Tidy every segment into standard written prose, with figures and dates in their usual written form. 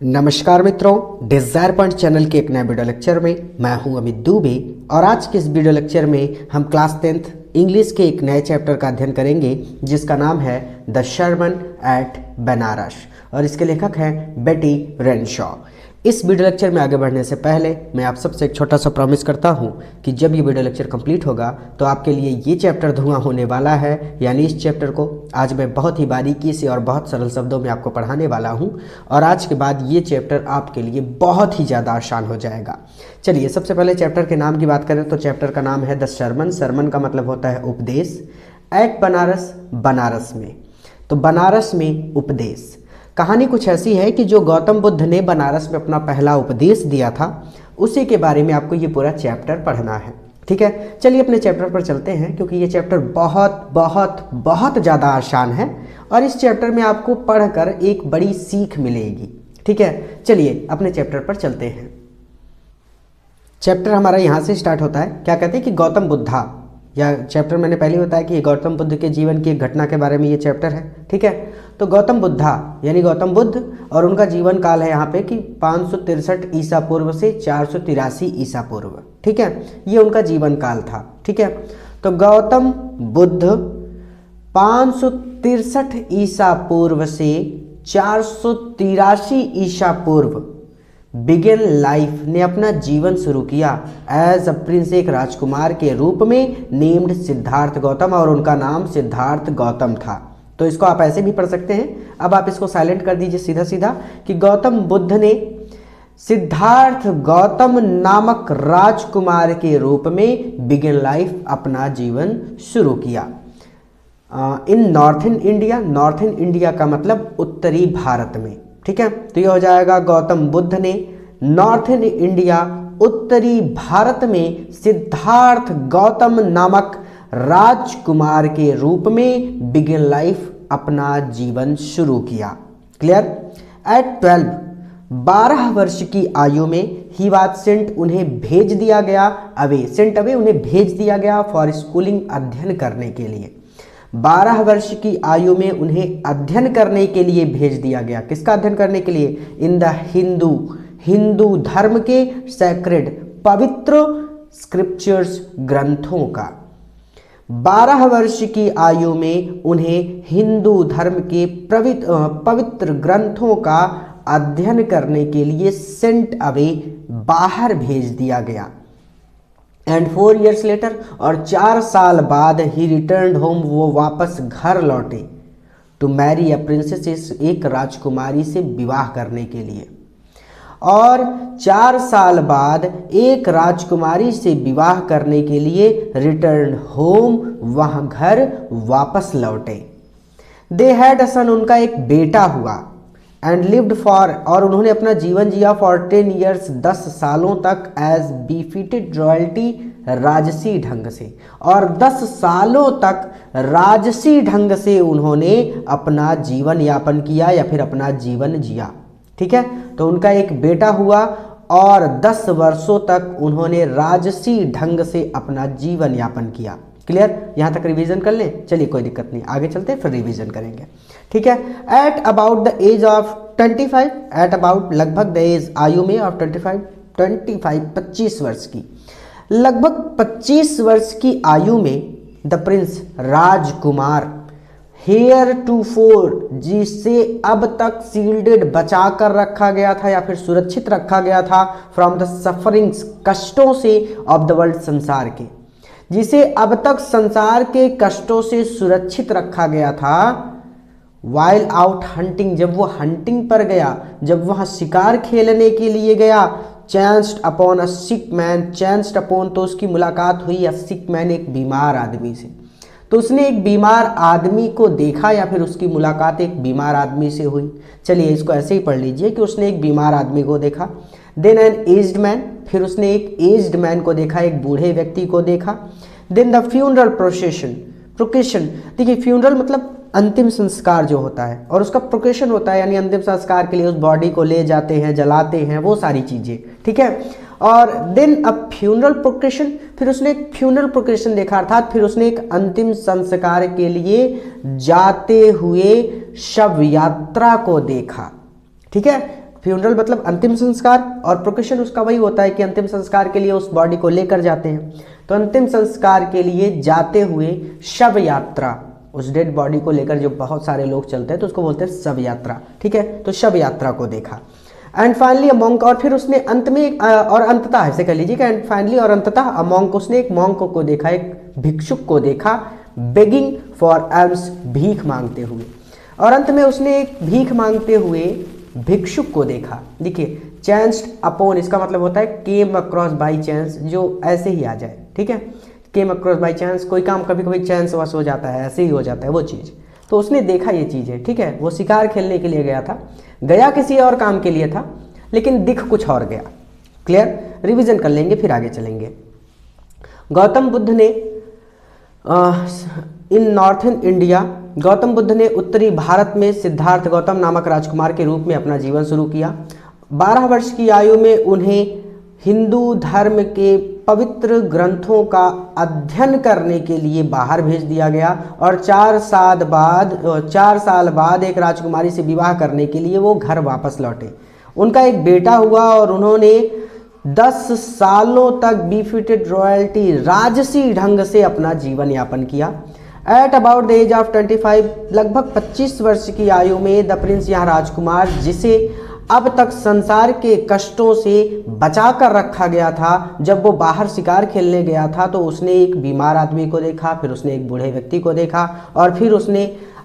नमस्कार मित्रों, Dzire point channel के एक नए वीडियो लेक्चर में मैं हूं अमित दुबे और आज के इस वीडियो लेक्चर में हम क्लास 10th इंग्लिश के एक नए चैप्टर का अध्ययन करेंगे जिसका नाम है द शर्मन एट बनारस और इसके लेखक हैं बेटी रेनशॉ। इस वीडियो लेक्चर में आगे बढ़ने से पहले मैं आप सबसे एक छोटा सा प्रॉमिस करता हूं कि जब ये वीडियो लेक्चर कंप्लीट होगा तो आपके लिए ये चैप्टर धुआं होने वाला है। यानी इस चैप्टर को आज मैं बहुत ही बारीकी से और बहुत सरल शब्दों में आपको पढ़ाने वाला हूं और आज के बाद ये चैप्टर आपके लिए बहुत ही ज़्यादा आसान हो जाएगा। चलिए सबसे पहले चैप्टर के नाम की बात करें तो चैप्टर का नाम है द शर्मन। शर्मन का मतलब होता है उपदेश। एट बनारस, बनारस में, तो बनारस में उपदेश। कहानी कुछ ऐसी है कि जो गौतम बुद्ध ने बनारस में अपना पहला उपदेश दिया था उसी के बारे में आपको ये पूरा चैप्टर पढ़ना है। ठीक है, चलिए अपने चैप्टर पर चलते हैं क्योंकि ये चैप्टर बहुत बहुत बहुत ज़्यादा आसान है और इस चैप्टर में आपको पढ़कर एक बड़ी सीख मिलेगी। ठीक है, चलिए अपने चैप्टर पर चलते हैं। चैप्टर हमारा यहाँ से स्टार्ट होता है। क्या कहते हैं कि गौतम बुद्धा, या चैप्टर मैंने पहले बताया कि ये गौतम बुद्ध के जीवन की एक घटना के बारे में ये चैप्टर है। ठीक है, तो गौतम बुद्धा यानी गौतम बुद्ध और उनका जीवन काल है यहाँ पे कि 563 ईसा पूर्व से 483 ईसा पूर्व। ठीक है, ये उनका जीवन काल था। ठीक है, तो गौतम बुद्ध 563 ईसा पूर्व से 483 ईसा पूर्व बिगिन लाइफ ने अपना जीवन शुरू किया एज अ प्रिंस, एक राजकुमार के रूप में, नेम्ड सिद्धार्थ गौतम, और उनका नाम सिद्धार्थ गौतम था। तो इसको आप ऐसे भी पढ़ सकते हैं। अब आप इसको साइलेंट कर दीजिए सीधा सीधा कि गौतम बुद्ध ने सिद्धार्थ गौतम नामक राजकुमार के रूप में बिगिन लाइफ अपना जीवन शुरू किया इन नॉर्थन इंडिया। नॉर्थन इंडिया का मतलब उत्तरी भारत में। ठीक है, तो ये हो जाएगा गौतम बुद्ध ने नॉर्थन इंडिया, उत्तरी भारत में सिद्धार्थ गौतम नामक राजकुमार के रूप में बिगिन लाइफ अपना जीवन शुरू किया। क्लियर? एट 12 वर्ष की आयु में ही वाज सेंट, उन्हें भेज दिया गया अवे, सेंट अवे, उन्हें भेज दिया गया फॉर स्कूलिंग, अध्ययन करने के लिए। 12 वर्ष की आयु में उन्हें अध्ययन करने के लिए भेज दिया गया। किसका अध्ययन करने के लिए? इन द हिंदू धर्म के सैक्रेड, पवित्र स्क्रिप्चर्स, ग्रंथों का। 12 वर्ष की आयु में उन्हें हिंदू धर्म के पवित्र ग्रंथों का अध्ययन करने के लिए सेंट अवे, बाहर भेज दिया गया। एंड 4 years लेटर, और 4 साल बाद ही रिटर्न होम, वो वापस घर लौटे, टू मैरी अ प्रिंसेस, एक राजकुमारी से विवाह करने के लिए। और 4 साल बाद एक राजकुमारी से विवाह करने के लिए रिटर्न होम, वह घर वापस लौटे। दे हैड अ सन, उनका एक बेटा हुआ। एंड लिव्ड फॉर, और उन्होंने अपना जीवन जिया फॉर 10 years, 10 सालों तक, एज बीफिटेड रॉयल्टी, राजसी ढंग से, और 10 सालों तक राजसी ढंग से उन्होंने अपना जीवन यापन किया या फिर अपना जीवन जिया। ठीक है, तो उनका एक बेटा हुआ और 10 वर्षों तक उन्होंने राजसी ढंग से अपना जीवन यापन किया। क्लियर? यहां तक रिवीजन कर लें। चलिए कोई दिक्कत नहीं, आगे चलते फिर रिवीजन करेंगे। ठीक है, at about the age of 25, at about, लगभग द एज, आयु में, ऑफ 25 वर्ष की, लगभग 25 वर्ष की आयु में, द प्रिंस, राजकुमार, हेयर टू फोर, जिसे अब तक सील्डेड, बचा कर रखा गया था या फिर सुरक्षित रखा गया था, फ्रॉम द सफरिंग्स, कष्टों से, ऑफ द वर्ल्ड, संसार के, जिसे अब तक संसार के कष्टों से सुरक्षित रखा गया था। वाइल आउट हंटिंग, जब वो हंटिंग पर गया, जब वह शिकार खेलने के लिए गया, chanced upon a sick man, chanced upon, तो उसकी मुलाकात हुई, अ सिक मैन, एक बीमार आदमी से। तो उसने एक बीमार आदमी को देखा या फिर उसकी मुलाकात एक बीमार आदमी से हुई। चलिए इसको ऐसे ही पढ़ लीजिए कि उसने एक बीमार आदमी को देखा। देन एन एज्ड मैन, फिर उसने एक एज्ड मैन को देखा, एक बूढ़े व्यक्ति को देखा। Then the funeral procession, procession, देखिए फ्यूनरल मतलब अंतिम संस्कार जो होता है, और उसका प्रोकेशन होता है यानी अंतिम संस्कार के लिए उस बॉडी को ले जाते हैं, जलाते हैं, वो सारी चीजें। ठीक है, और देन अ फ्यूनरल प्रोकेशन, फिर उसने एक फ्यूनरल प्रोकेशन देखा, अर्थात फिर उसने एक अंतिम संस्कार के लिए जाते हुए शव यात्रा को देखा। ठीक है, फ्यूनरल मतलब अंतिम संस्कार, और प्रोकेशन उसका वही होता है कि अंतिम संस्कार के लिए उस बॉडी को लेकर जाते हैं। तो अंतिम संस्कार के लिए जाते हुए शव यात्रा, उस डेड बॉडी को लेकर जो बहुत सारे लोग चलते हैं तो उसको बोलते हैं शव यात्रा, ठीक है। तो शव यात्रा को देखा। एंड फाइनली अ मॉन्क, और फिर उसने अंत में और अंततः ऐसे कह लीजिए कि एंड फाइनली और अंततः अ मॉन्क, उसने एक मॉन्क को देखा, एक भिक्षुक को देखा, बेगिंग फॉर आल्म्स, भीख मांगते हुए। और अंत में उसने एक भीख मांगते हुए भिक्षुक को देखा। देखिए चांस्ड अपॉन, इसका मतलब होता है केम अक्रॉस बाई चांस, जो ऐसे ही आ जाए, ठीक है। केम अक्रॉस बाई चांस, कोई काम कभी कभी चांस वश हो जाता है, ऐसे ही हो जाता है वो चीज़। तो उसने देखा ये चीज़ें, ठीक है। वो शिकार खेलने के लिए गया था, गया किसी और काम के लिए था, लेकिन दिख कुछ और गया। क्लियर, रिवीजन कर लेंगे फिर आगे चलेंगे। गौतम बुद्ध ने इन नॉर्थन इंडिया, गौतम बुद्ध ने उत्तरी भारत में सिद्धार्थ गौतम नामक राजकुमार के रूप में अपना जीवन शुरू किया। 12 वर्ष की आयु में उन्हें हिंदू धर्म के पवित्र ग्रंथों का अध्ययन करने के लिए बाहर भेज दिया गया, और 4 साल बाद एक राजकुमारी से विवाह करने के लिए वो घर वापस लौटे। उनका एक बेटा हुआ और उन्होंने 10 सालों तक बीफिटेड रॉयल्टी, राजसी ढंग से अपना जीवन यापन किया। At about the age of 25, लगभग 25 वर्ष की आयु में द प्रिंस, यहाँ राजकुमार, जिसे अब तक संसार के कष्टों से बचा कर रखा गया था, जब वो बाहर शिकार खेलने गया था तो उसने एक बीमार आदमी को देखा, फिर उसने एक बूढ़े व्यक्ति को देखा, और फिर उसने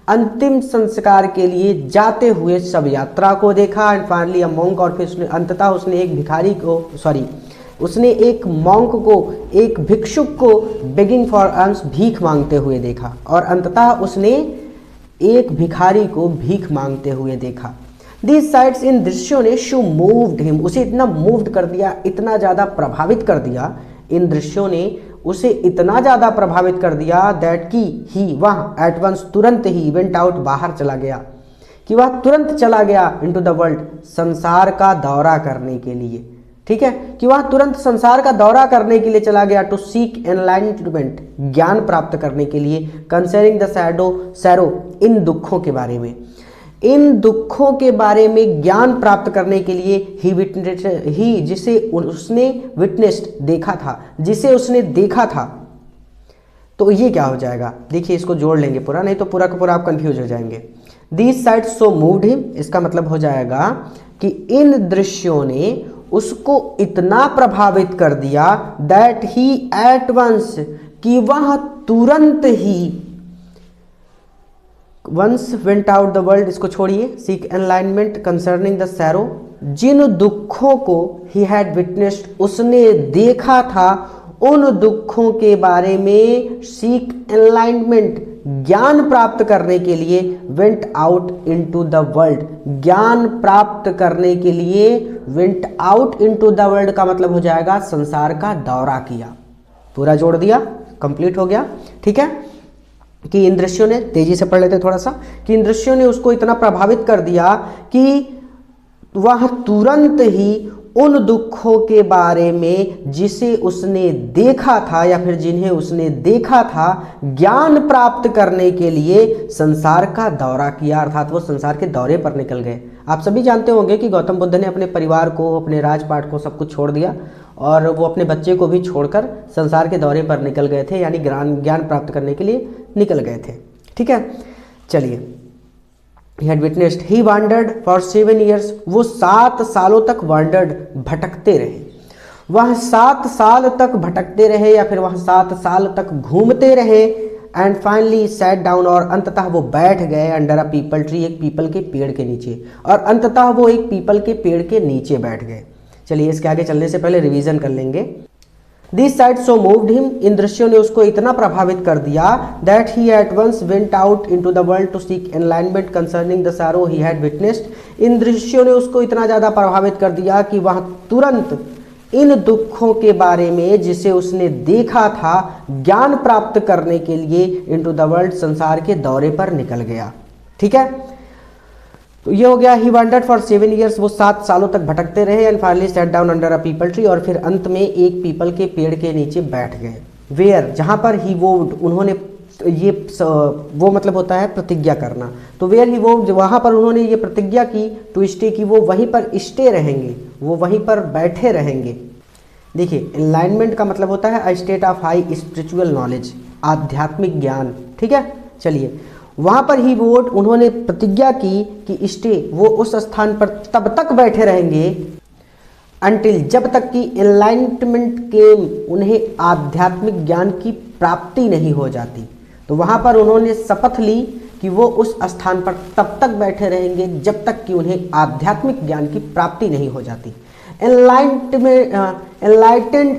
अंतिम संस्कार के लिए जाते हुए शव यात्रा को देखा। एंड फाइनली अ मॉन्क, और फिर उसने अंततः उसने एक भिखारी को, उसने एक मॉन्क को, एक भिक्षुक को बेगिंग फॉर आल्म्स, भीख मांगते हुए देखा, और अंततः उसने एक भिखारी को भीख मांगते हुए देखा। These sights, इन दृश्यों ने शो मूव्ड हिम, उसे इतना मूव्ड कर दिया, इतना ज़्यादा प्रभावित कर दिया, इन दृश्यों ने उसे इतना ज़्यादा प्रभावित कर दिया दैट कि ही, वह एट वंस, तुरंत ही, वेंट आउट, बाहर चला गया, कि वह तुरंत चला गया इनटू द वर्ल्ड, संसार का दौरा करने के लिए, ठीक है, कि वह तुरंत संसार का दौरा करने के लिए चला गया, टू सीक एनलाइटमेंट, ज्ञान प्राप्त करने के लिए, कंसर्निंग द सैरो, इन दुखों के बारे में, इन दुखों के बारे में ज्ञान प्राप्त करने के लिए, ही जिसे उसने विटनेस्ड, देखा था, जिसे उसने देखा था। तो ये क्या हो जाएगा, देखिए इसको जोड़ लेंगे पूरा, नहीं तो पूरा का पूरा आप कंफ्यूज हो जाएंगे। These sites so moved him, इसका मतलब हो जाएगा कि इन दृश्यों ने उसको इतना प्रभावित कर दिया दैट ही एट वंस, कि वह तुरंत ही, once went out the world, इसको छोड़िए, seek alignment concerning the sorrow, जिन दुखों को ही हैड विटनेस्ड, उसने देखा था, उन दुखों के बारे में, सीक एनलाइनमेंट, ज्ञान प्राप्त करने के लिए, went out into the world, ज्ञान प्राप्त करने के लिए, went out into the world का मतलब हो जाएगा संसार का दौरा किया। पूरा जोड़ दिया, कंप्लीट हो गया, ठीक है। कि इन दृश्यों ने, तेजी से पढ़ लेते थोड़ा सा, कि इन दृश्यों ने उसको इतना प्रभावित कर दिया कि वह तुरंत ही उन दुखों के बारे में जिसे उसने देखा था, या फिर जिन्हें उसने देखा था, ज्ञान प्राप्त करने के लिए संसार का दौरा किया, अर्थात वो संसार के दौरे पर निकल गए। आप सभी जानते होंगे कि गौतम बुद्ध ने अपने परिवार को, अपने राजपाट को, सब कुछ छोड़ दिया, और वो अपने बच्चे को भी छोड़कर संसार के दौरे पर निकल गए थे, यानी ज्ञान प्राप्त करने के लिए निकल गए थे, ठीक है। चलिए, he had witnessed, he wandered for 7 years, वो 7 सालों तक wandered, भटकते रहे, वह 7 साल तक भटकते रहे, या फिर वह 7 साल तक घूमते रहे। एंड फाइनली सैट डाउन, और अंततः वो बैठ गए अंडर अ पीपल ट्री, एक पीपल के पेड़ के नीचे, और अंततः वो एक पीपल के पेड़ के नीचे बैठ गए। चलिए इसके आगे चलने से पहले रिवीजन कर लेंगे। This sight so moved him, इन दृश्यों ने उसको इतना प्रभावित कर दिया that he at once went out into the world to seek alignment concerning the sorrow he had witnessed, इन दृश्यों ने उसको इतना ज़्यादा प्रभावित कर दिया कि वह तुरंत इन दुखों के बारे में जिसे उसने देखा था, ज्ञान प्राप्त करने के लिए इनटू द वर्ल्ड, संसार के दौरे पर निकल गया, ठीक है। तो ये हो गया, ही वांडर्ड फॉर 7 years, वो 7 सालों तक भटकते रहे। And finally set down under a people tree, और फिर अंत में एक पीपल के पेड़ के नीचे बैठ गए। वेयर, जहाँ पर ही वोड, उन्होंने ये वो मतलब होता है प्रतिज्ञा करना। तो वेयर ही, वो वहाँ पर उन्होंने ये प्रतिज्ञा की टू स्टे की, वो वहीं पर स्टे रहेंगे, वो वहीं पर बैठे रहेंगे। देखिए एनलाइनमेंट का मतलब होता है a state of high spiritual knowledge, आध्यात्मिक ज्ञान। ठीक है, चलिए वहाँ पर ही वोट उन्होंने प्रतिज्ञा की कि स्टे, वो उस स्थान पर तब तक बैठे रहेंगे अंटिल, जब तक कि एनलाइटमेंट के उन्हें आध्यात्मिक ज्ञान की प्राप्ति नहीं हो जाती। तो वहाँ पर उन्होंने शपथ ली कि वो उस स्थान पर तब तक बैठे रहेंगे जब तक कि उन्हें आध्यात्मिक ज्ञान की प्राप्ति नहीं हो जाती। एनलाइटेंड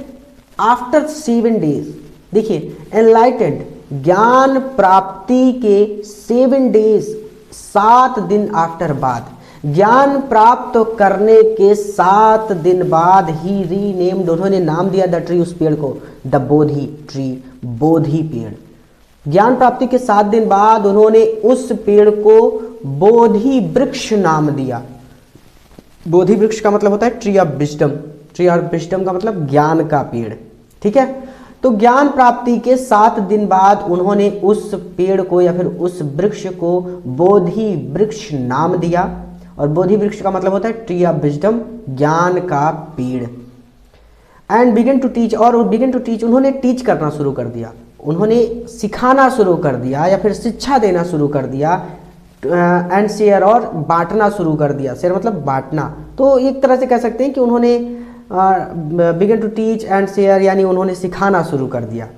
आफ्टर 7 डेज, देखिए एनलाइटेंड ज्ञान प्राप्ति के 7 डेज, 7 दिन आफ्टर बाद, ज्ञान प्राप्त करने के 7 दिन बाद ही रीनेम्ड, उन्होंने नाम दिया द ट्री, उस पेड़ को, द बोधि ट्री, बोधि पेड़। ज्ञान प्राप्ति के 7 दिन बाद उन्होंने उस पेड़ को बोधि वृक्ष नाम दिया। बोधि वृक्ष का मतलब होता है tree of wisdom, tree of wisdom का मतलब ज्ञान का पेड़। ठीक है, तो ज्ञान प्राप्ति के 7 दिन बाद उन्होंने उस पेड़ को या फिर उस वृक्ष को बोधि वृक्ष नाम दिया। और बोधि वृक्ष का मतलब होता है ट्री ऑफ विजडम, ज्ञान का पेड़। एंड बिगिन टू टीच, और बिगिन टू टीच, उन्होंने टीच करना शुरू कर दिया, उन्होंने सिखाना शुरू कर दिया या फिर शिक्षा देना शुरू कर दिया। एंड शेयर, और बांटना शुरू कर दिया, शेयर मतलब बांटना। तो एक तरह से कह सकते हैं कि उन्होंने begin to teach and share, यानी उन्होंने सिखाना शुरू कर दिया।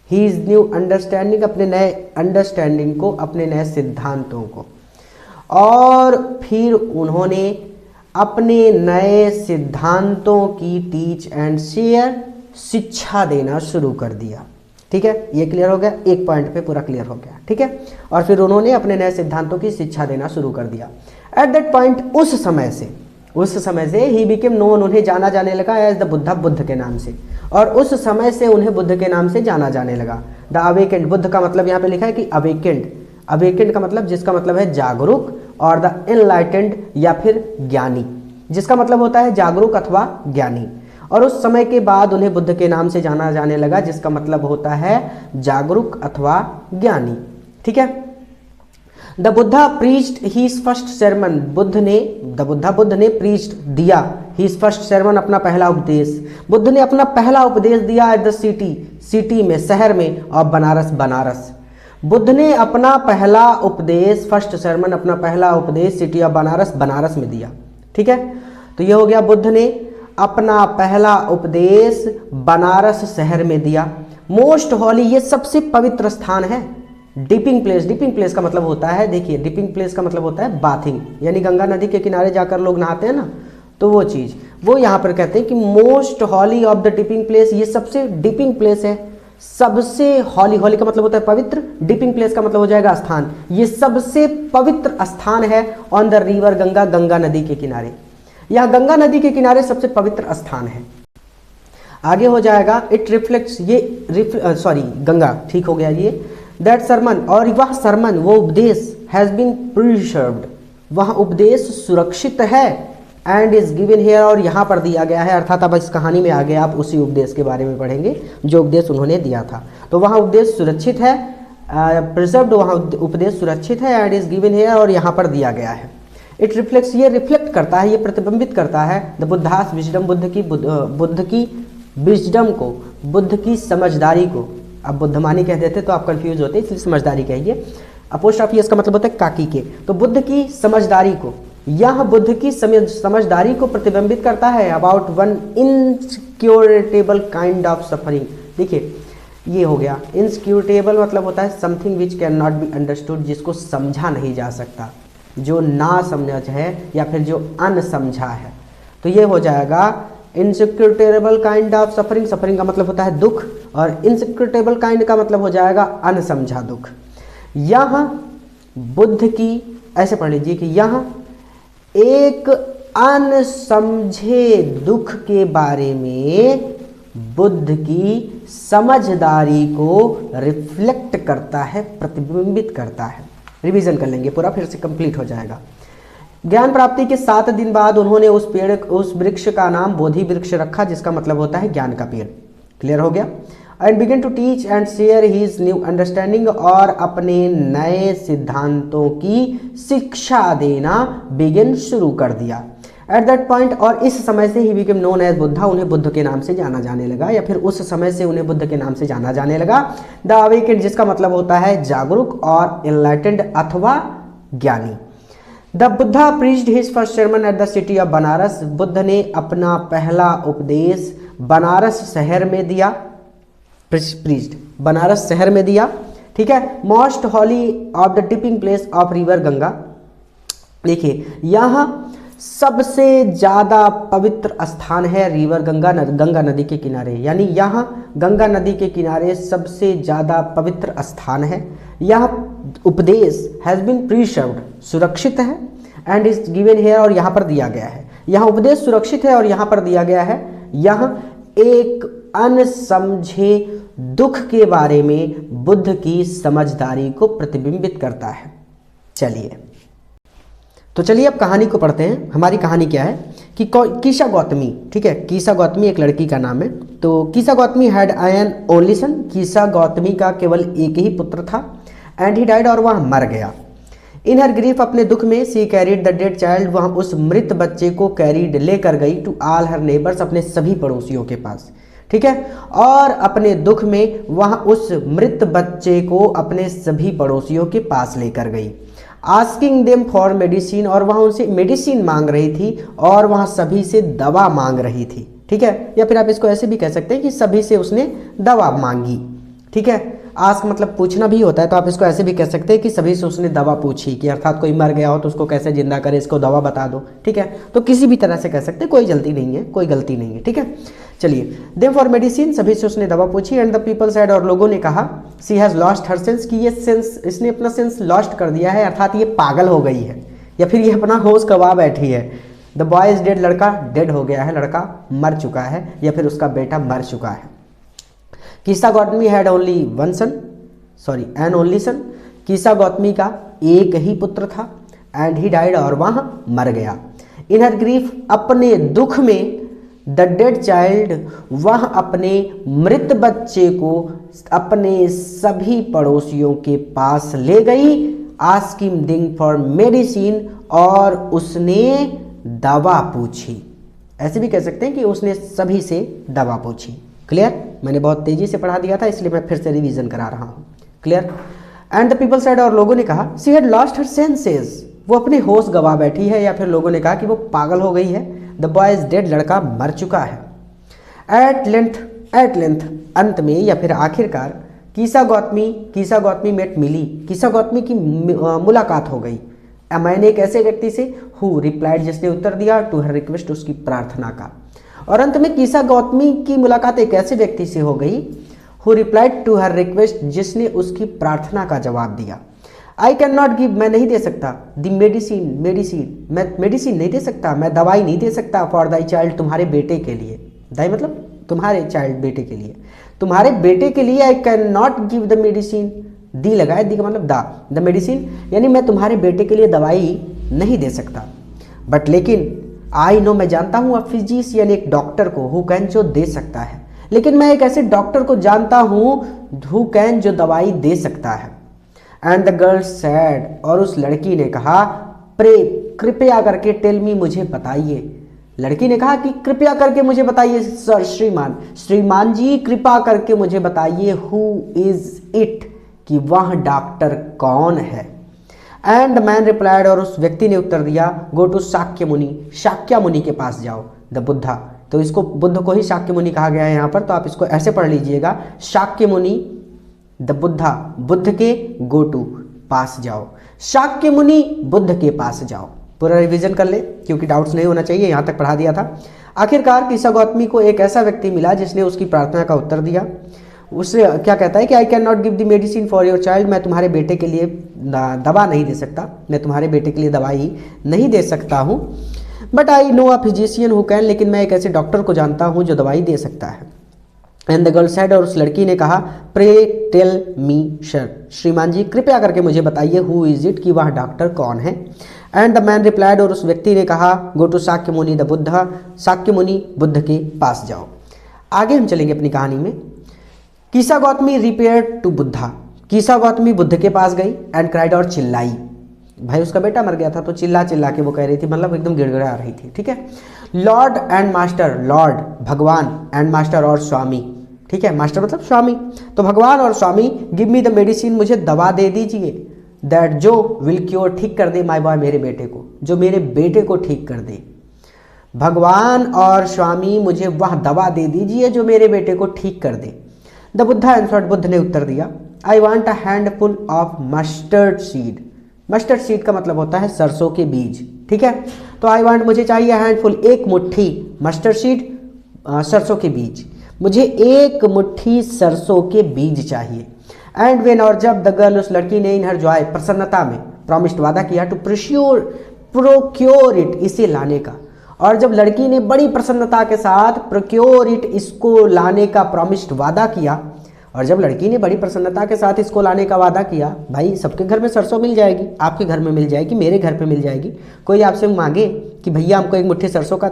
ही इज न्यू अंडरस्टैंडिंग, अपने नए अंडरस्टैंडिंग को, अपने नए सिद्धांतों को। और फिर उन्होंने अपने नए सिद्धांतों की टीच एंड शेयर, शिक्षा देना शुरू कर दिया। ठीक है, ये क्लियर हो गया, एक पॉइंट पे पूरा क्लियर हो गया। ठीक है, और फिर उन्होंने अपने नए सिद्धांतों की शिक्षा देना शुरू कर दिया। एट दैट पॉइंट, उस समय से ही बिकेम नोन, उन्हें जाना जाने लगा एज द बुद्धा, बुद्ध के नाम से। और उस समय से उन्हें बुद्ध के नाम से जाना जाने लगा। द अवेकेंड, बुद्ध का मतलब यहाँ पे लिखा है कि अवेकेंड, अवेकेंड का मतलब, जिसका मतलब है जागरूक, और द एनलाइटेंड या फिर ज्ञानी, जिसका मतलब होता है जागरूक अथवा ज्ञानी। और उस समय के बाद उन्हें बुद्ध के नाम से जाना जाने लगा, जिसका मतलब होता है जागरूक अथवा ज्ञानी। ठीक है, the Buddha preached his first sermon, Buddha ने प्रीच्ड दिया हिज फर्स्ट sermon, अपना पहला उपदेश। बुद्ध ने अपना पहला उपदेश दिया एट द सिटी में, शहर में, और बनारस। बुद्ध ने अपना पहला उपदेश, फर्स्ट sermon, अपना पहला उपदेश सिटी ऑफ बनारस में दिया। ठीक है, तो ये हो गया, बुद्ध ने अपना पहला उपदेश बनारस शहर में दिया। मोस्ट हॉली, ये सबसे पवित्र स्थान है। डिपिंग प्लेस का मतलब होता है, देखिए डिपिंग प्लेस का मतलब होता है बाथिंग, यानी गंगा नदी के किनारे जाकर लोग नहाते हैं ना, तो वो चीज़, वो यहाँ पर कहते हैं कि most holy of the dipping place, ये सबसे डिपिंग प्लेस है, सबसे हॉली का मतलब होता है पवित्र, डिपिंग प्लेस का मतलब हो जाएगा स्थान, ये सबसे पवित्र स्थान है on the river Ganga, Ganga नदी के किनारे। यह गंगा नदी के किनारे सबसे पवित्र स्थान है। आगे हो जाएगा इट रिफ्लेक्ट्स, गंगा, ठीक हो गया ये। दैट सरमन, और वह सरमन, वो उपदेश, हैज बीन प्रिजर्व्ड, वह उपदेश सुरक्षित है, एंड इज गिवन हियर, और यहाँ पर दिया गया है। अर्थात अब इस कहानी में आगे आप उसी उपदेश के बारे में पढ़ेंगे जो उपदेश उन्होंने दिया था। तो वहाँ उपदेश सुरक्षित है, प्रिजर्व्ड, वहाँ उपदेश सुरक्षित है, एंड इज गिवन हियर, और यहाँ पर दिया गया है। इट रिफ्लेक्ट्स, ये रिफ्लेक्ट करता है, ये प्रतिबिंबित करता है द बुद्धास विजडम, बुद्ध की विजडम को, बुद्ध की समझदारी को। अब बुद्धमानी कह देते तो आप कंफ्यूज होते, इसलिए समझदारी कहिए। अपोस्ट्रोफी इसका मतलब होता है काकी के, तो बुद्ध की समझदारी को, यह बुद्ध की समझदारी को प्रतिबिंबित करता है about one inscrutable kind of suffering. देखिए ये हो गया, इनस्क्योरेटेबल मतलब होता है something which can not be understood, जिसको समझा नहीं जा सकता, जो ना समझ है या फिर जो अनसमझा है। तो ये हो जाएगा इनसिक्योरेटेबल काइंड ऑफ सफरिंग, सफरिंग का मतलब होता है दुख, और इनसिक्योरेटेबल काइंड का मतलब हो जाएगा अनसमझा दुख। यहाँ बुद्ध की, ऐसे पढ़ लीजिए कि यहाँ एक अनसमझे दुख के बारे में बुद्ध की समझदारी को रिफ्लेक्ट करता है, प्रतिबिंबित करता है। रिवीजन कर लेंगे पूरा, फिर से कंप्लीट हो जाएगा। ज्ञान प्राप्ति के 7 दिन बाद उन्होंने उस वृक्ष का नाम बोधि वृक्ष रखा, जिसका मतलब होता है ज्ञान का पेड़। क्लियर हो गया। And began to teach and share his new understanding, और अपने नए सिद्धांतों की शिक्षा देना बिगिन शुरू कर दिया। एट दैट पॉइंट, और इस समय से ही बिकेम नोन एज बुद्धा, उन्हें बुद्ध के नाम से जाना जाने लगा, या फिर उस समय से उन्हें बुद्ध के नाम से जाना जाने लगा। द अवेकेंड, जिसका मतलब होता है जागरूक और एनलाइटेंड अथवा ज्ञानी। The Buddha preached his first sermon at the city of Banaras, Buddha ने अपना पहला उपदेश बनारस शहर में दिया, प्रीच्ड बनारस शहर में दिया, ठीक है। Most holy of the tipping place of river Ganga, देखिए यहाँ सबसे ज़्यादा पवित्र स्थान है रिवर गंगा नदी के किनारे, यानी यहाँ गंगा नदी के किनारे सबसे ज़्यादा पवित्र स्थान है। यह उपदेश हैज़ बीन प्रिजर्व्ड, सुरक्षित है, एंड इज गिवन हियर, और यहाँ पर दिया गया है। यहाँ उपदेश सुरक्षित है और यहाँ पर दिया गया है। यहाँ एक अनसमझे दुख के बारे में बुद्ध की समझदारी को प्रतिबिंबित करता है। चलिए अब कहानी को पढ़ते हैं। हमारी कहानी क्या है कि कीसा गौतमी, ठीक है, कीसा गौतमी एक लड़की का नाम है। तो Kisa Gotami had an only son, Kisa Gotami का केवल एक ही पुत्र था। एंड ही डाइड, और वह मर गया। इन हर ग्रीफ, अपने दुख में, सी कैरिड द डेड चाइल्ड, वह उस मृत बच्चे को कैरिड लेकर गई टू ऑल हर नेबर्स, अपने सभी पड़ोसियों के पास, ठीक है। और अपने दुख में वह उस मृत बच्चे को अपने सभी पड़ोसियों के पास लेकर गई। आस्किंग देम फॉर मेडिसिन, और वह उनसे मेडिसिन मांग रही थी, और वह सभी से दवा मांग रही थी, ठीक है। या फिर आप इसको ऐसे भी कह सकते हैं कि सभी से उसने दवा मांगी, ठीक है। आस्क मतलब पूछना भी होता है, तो आप इसको ऐसे भी कह सकते हैं कि सभी से उसने दवा पूछी, कि अर्थात कोई मर गया हो तो उसको कैसे जिंदा करे, इसको दवा बता दो, ठीक है। तो किसी भी तरह से कह सकते हैं, कोई गलती नहीं है, कोई गलती नहीं है, ठीक है। चलिए, देम फॉर मेडिसिन, सभी से उसने दवा पूछी। एंड द पीपल सेड, और लोगों ने कहा, सी हैज़ लॉस्ट हर सेंस, कि ये सेंस, इसने अपना सेंस लॉस्ट कर दिया है, अर्थात ये पागल हो गई है, या फिर ये अपना होश गवा बैठी है। द बॉय इज डेड, लड़का डेड हो गया है, लड़का मर चुका है, या फिर उसका बेटा मर चुका है। Kisa Gotami had only one son, sorry an only son, Kisa Gotami का एक ही पुत्र था। एंड ही डाइड, और वह मर गया। इन हर ग्रीफ, अपने दुख में, द डेड चाइल्ड, वह अपने मृत बच्चे को अपने सभी पड़ोसियों के पास ले गई। आस्किंग दिंग फॉर मेडिसिन, और उसने दवा पूछी। ऐसे भी कह सकते हैं कि उसने सभी से दवा पूछी। क्लियर? मैंने बहुत तेजी से पढ़ा दिया था, इसलिए मैं फिर से रिवीजन करा रहा हूँ। Clear? And the people said, और लोगों ने कहा, she had lost her senses, वो अपने होश गवा बैठी है, या फिर लोगों ने कहा कि वो पागल हो गई है। द बॉय इज डेड, लड़का मर चुका है। एट लेंथ, अंत में या फिर आखिरकार, कीसा गौतमी मेट मिली, कीसा गौतमी की मुलाकात हो गई। मैंने एक ऐसे व्यक्ति से, हु रिप्लाइड, जिसने उत्तर दिया, टू हर रिक्वेस्ट, उसकी प्रार्थना का। और अंत में कीसा गौतमी की मुलाकात एक ऐसे व्यक्ति से हो गई, who replied to her request, जिसने उसकी प्रार्थना का जवाब दिया। आई कैन नॉट गिव, मैं नहीं दे सकता, द मेडिसिन, मैं मेडिसिन नहीं दे सकता, मैं दवाई नहीं दे सकता, फॉर दाई चाइल्ड, तुम्हारे बेटे के लिए। दाई मतलब तुम्हारे चाइल्ड, बेटे के लिए, तुम्हारे बेटे के लिए। I can not give the medicine, दी लगाए, दी का मतलब द मेडिसिन, यानी मैं तुम्हारे बेटे के लिए दवाई नहीं दे सकता। बट लेकिन आई नो, मैं जानता हूँ, अब फिजिशियन, एक डॉक्टर को, हु कैन, जो दे सकता है। लेकिन मैं एक ऐसे डॉक्टर को जानता हूँ, हु कैन, जो दवाई दे सकता है। एंड द गर्ल सैड, और उस लड़की ने कहा, प्रे, कृपया करके, टेल मी, मुझे बताइए। लड़की ने कहा कि कृपया करके मुझे बताइए, सर, श्रीमान जी, कृपा करके मुझे बताइए, हु इज इट, कि वह डॉक्टर कौन है। एंड मैन रिप्लाइड, और उस व्यक्ति ने उत्तर दिया, गो टू शाक्य मुनि के पास जाओ। द बुद्धा, तो इसको, बुद्ध को ही शाक्य मुनि कहा गया है यहाँ पर, तो आप इसको ऐसे पढ़ लीजिएगा, शाक्य मुनि, द बुद्धा, बुद्ध के, गो टू, पास जाओ, शाक्य मुनि, बुद्ध के पास जाओ। पूरा रिवीजन कर ले, क्योंकि डाउट्स नहीं होना चाहिए, यहाँ तक पढ़ा दिया था। आखिरकार कीसा गौतमी को एक ऐसा व्यक्ति मिला जिसने उसकी प्रार्थना का उत्तर दिया। उससे क्या कहता है कि आई can not give the medicine for your child, मैं तुम्हारे बेटे के लिए दवा नहीं दे सकता, मैं तुम्हारे बेटे के लिए दवाई नहीं दे सकता हूँ। But I know a physician who can, लेकिन मैं एक ऐसे डॉक्टर को जानता हूँ जो दवाई दे सकता है। एंड द गर्ल सेड, और उस लड़की ने कहा, प्रे टेल मी सर, श्रीमान जी, कृपया करके मुझे बताइए, हु इज इट, कि वह डॉक्टर कौन है। एंड द मैन रिप्लाइड, और उस व्यक्ति ने कहा, गो टू शाक्य मुनि द बुद्धा, शाक्य मुनि, बुद्ध के पास जाओ। आगे हम चलेंगे अपनी कहानी में। कीसा गौतमी रिपेयर्ड टू बुद्धा, कीसा गौतमी बुद्ध के पास गई एंड क्राइड और चिल्लाई। भाई उसका बेटा मर गया था तो चिल्ला चिल्ला के वो कह रही थी, मतलब एकदम गिड़गिड़ा रही थी, ठीक है। लॉर्ड एंड मास्टर, लॉर्ड भगवान एंड मास्टर और स्वामी, ठीक है, मास्टर मतलब स्वामी, तो भगवान और स्वामी, गिव मी द मेडिसिन, मुझे दवा दे दीजिए, दैट जो विल क्योर, ठीक कर दे माय बॉय, मेरे बेटे को, जो मेरे बेटे को ठीक कर दे। भगवान और स्वामी मुझे वह दवा दे दीजिए जो मेरे बेटे को ठीक कर दे। द बुद्धा आंसर्ड, बुद्ध ने उत्तर दिया, I want a handful of mustard seed. Mustard seed का मतलब होता है सरसों के बीज, ठीक है। तो आई वांट, मुझे चाहिए हैंडफुल, एक मुट्ठी, मस्टर्ड सीड सरसों के बीज, मुझे एक मुट्ठी सरसों के बीज चाहिए। एंड वेन, और जब द गर्ल, उस लड़की ने, इन हर जॉय, प्रसन्नता में, प्रॉमिस्ड, वादा किया, टू प्रोक्योर इट, इसे लाने का, और जब लड़की ने बड़ी प्रसन्नता के साथ प्रोक्योर इट, इसको लाने का प्रॉमिस्ड, वादा किया, और जब लड़की ने बड़ी प्रसन्नता के साथ इसको लाने का वादा किया, भाई सबके घर में सरसों मिल जाएगी, आपके घर में मिल जाएगी, मेरे घर पे मिल जाएगी। कोई आपसे मांगे कि भैया हमको एक मुट्ठी सरसों का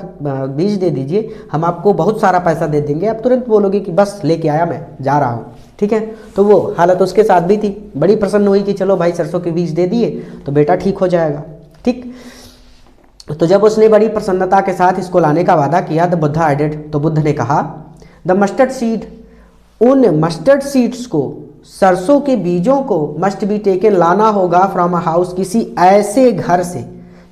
बीज दे दीजिए, हम आपको बहुत सारा पैसा दे देंगे, आप तुरंत बोलोगे कि बस लेके आया, मैं जा रहा हूँ, ठीक है। तो वो हालत उसके साथ भी थी, बड़ी प्रसन्न हुई कि चलो भाई सरसों के बीज दे दिए तो बेटा ठीक हो जाएगा, ठीक। तो जब उसने बड़ी प्रसन्नता के साथ इसको लाने का वादा किया, द बुद्धा एडेड, तो बुद्ध ने कहा, द मस्टर्ड सीड, उन मस्टर्ड सीड्स को, सरसों के बीजों को, मस्ट बी टेकन, लाना होगा, फ्रॉम अ हाउस, किसी ऐसे घर से,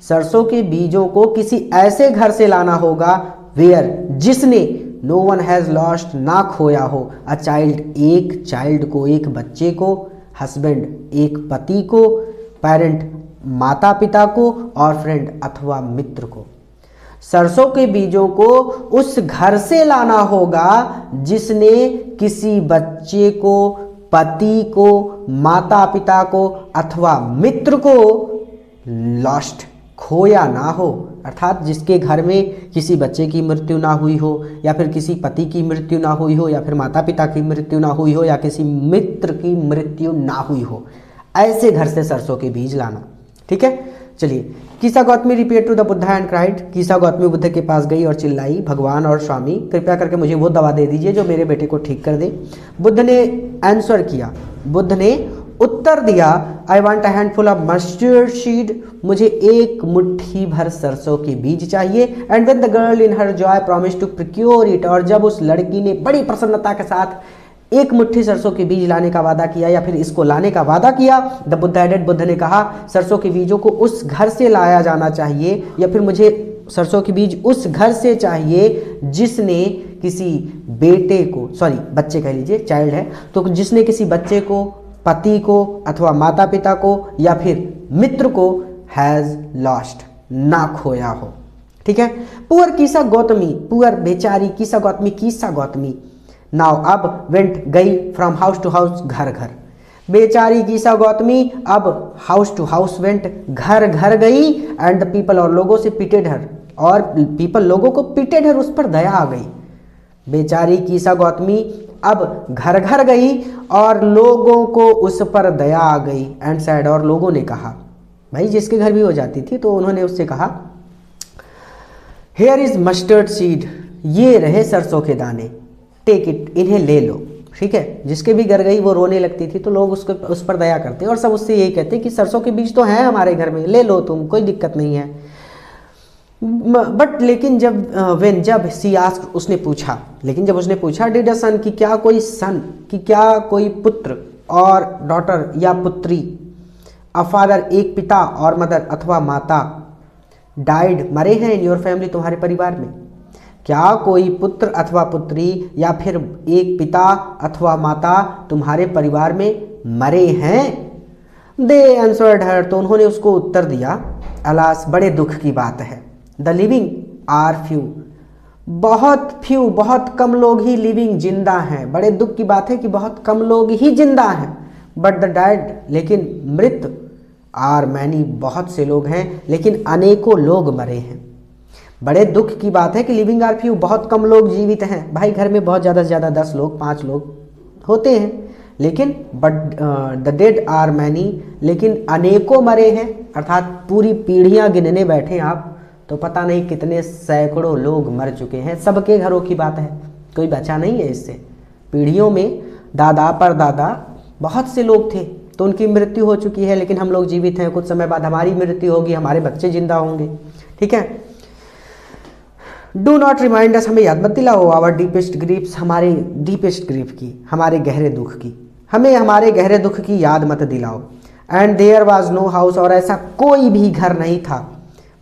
सरसों के बीजों को किसी ऐसे घर से लाना होगा, वेयर, जिसने, नो वन हैज़ लॉस्ट, ना खोया हो, अ चाइल्ड, एक चाइल्ड को, एक बच्चे को, हस्बैंड, एक पति को, पेरेंट, माता पिता को, और फ्रेंड, अथवा मित्र को। सरसों के बीजों को उस घर से लाना होगा जिसने किसी बच्चे को, पति को, माता पिता को अथवा मित्र को लॉस्ट, खोया ना हो, अर्थात जिसके घर में किसी बच्चे की मृत्यु ना हुई हो, या फिर किसी पति की मृत्यु ना हुई हो, या फिर माता पिता की मृत्यु ना हुई हो, या किसी मित्र की मृत्यु ना हुई हो, ऐसे घर से सरसों के बीज लाना, ठीक है। चलिए, Kisa Gotami repaired to the Buddha and cried, Kisa Gotami Buddha के पास गई और चिल्लाई, भगवान और स्वामी, कृपया करके मुझे वो दवा दे दीजिए जो मेरे बेटे को ठीक कर दे। बुद्ध ने आंसर किया, बुद्ध ने उत्तर दिया, I want a handful of mustard seed, मुझे एक मुट्ठी भर सरसों के बीज चाहिए। And when the girl in her joy promise to procure it, और जब उस लड़की ने बड़ी प्रसन्नता के साथ एक मुट्ठी सरसों के बीज लाने का वादा किया, या फिर इसको लाने का वादा किया, द बुद्ध एडेड, बुद्ध ने कहा, सरसों के बीजों को उस घर से लाया जाना चाहिए, या फिर मुझे सरसों के बीज उस घर से चाहिए जिसने किसी बेटे को, सॉरी बच्चे कह लीजिए, चाइल्ड है, तो जिसने किसी बच्चे को, पति को अथवा माता पिता को या फिर मित्र को हैज़ लॉस्ट, ना खोया हो, ठीक है। पुअर कीसा गौतमी, पुअर बेचारी कीसा गौतमी, कीसा गौतमी, नाउ अब वेंट, गई, फ्रॉम हाउस टू हाउस, घर घर, बेचारी कीसा गौतमी अब हाउस टू हाउस वेंट, घर घर गई, एंड द पीपल, और लोगों से पिटेड हर, और पीपल लोगों को पिटेड हर, उस पर दया आ गई। बेचारी कीसा गौतमी अब घर घर गई और लोगों को उस पर दया आ गई, एंड सैड, और लोगों ने कहा, भाई जिसके घर भी हो जाती थी तो उन्होंने उससे कहा, हेयर इज मस्टर्ड सीड, ये रहे सरसों के दाने, टेक इट, इन्हें ले लो, ठीक है। जिसके भी घर गई वो रोने लगती थी तो लोग उसको उस पर दया करते और सब उससे यही कहते कि सरसों के बीज तो हैं हमारे घर में, ले लो तुम, कोई दिक्कत नहीं है। बट लेकिन जब सी आस्क्ड, उसने पूछा, लेकिन जब उसने पूछा, डिड अ सन, कि क्या कोई सन, कि क्या कोई पुत्र, और डॉटर या पुत्री, अ फादर, एक पिता, और मदर अथवा माता, डाइड, मरे हैं, इन योर फैमिली, तुम्हारे परिवार में, क्या कोई पुत्र अथवा पुत्री या फिर एक पिता अथवा माता तुम्हारे परिवार में मरे हैं? दे आंसर्ड हर, तो उन्होंने उसको उत्तर दिया, अलास, बड़े दुख की बात है, द लिविंग आर फ्यू, बहुत कम लोग ही लिविंग, जिंदा हैं, बड़े दुख की बात है कि बहुत कम लोग ही जिंदा हैं, बट द डेड, लेकिन मृत, आर मैनी, बहुत से लोग हैं लेकिन अनेकों लोग मरे हैं। बड़े दुख की बात है कि लिविंग आर फ्यू, बहुत कम लोग जीवित हैं। भाई घर में बहुत ज़्यादा से ज़्यादा 10 लोग 5 लोग होते हैं, लेकिन but the dead are many, लेकिन अनेकों मरे हैं, अर्थात पूरी पीढ़ियां गिनने बैठे आप तो पता नहीं कितने सैकड़ों लोग मर चुके हैं। सबके घरों की बात है, कोई बचा नहीं है इससे, पीढ़ियों में दादा परदादा बहुत से लोग थे, तो उनकी मृत्यु हो चुकी है, लेकिन हम लोग जीवित हैं। कुछ समय बाद हमारी मृत्यु होगी, हमारे बच्चे जिंदा होंगे। ठीक है, डू नॉट रिमाइंड अस, हमें याद मत दिलाओ आवर डीपेस्ट ग्रीफ्स, हमारे डीपेस्ट ग्रीफ की, हमारे गहरे दुख की, हमें हमारे गहरे दुख की याद मत दिलाओ। And there was no house, और ऐसा कोई भी घर नहीं था,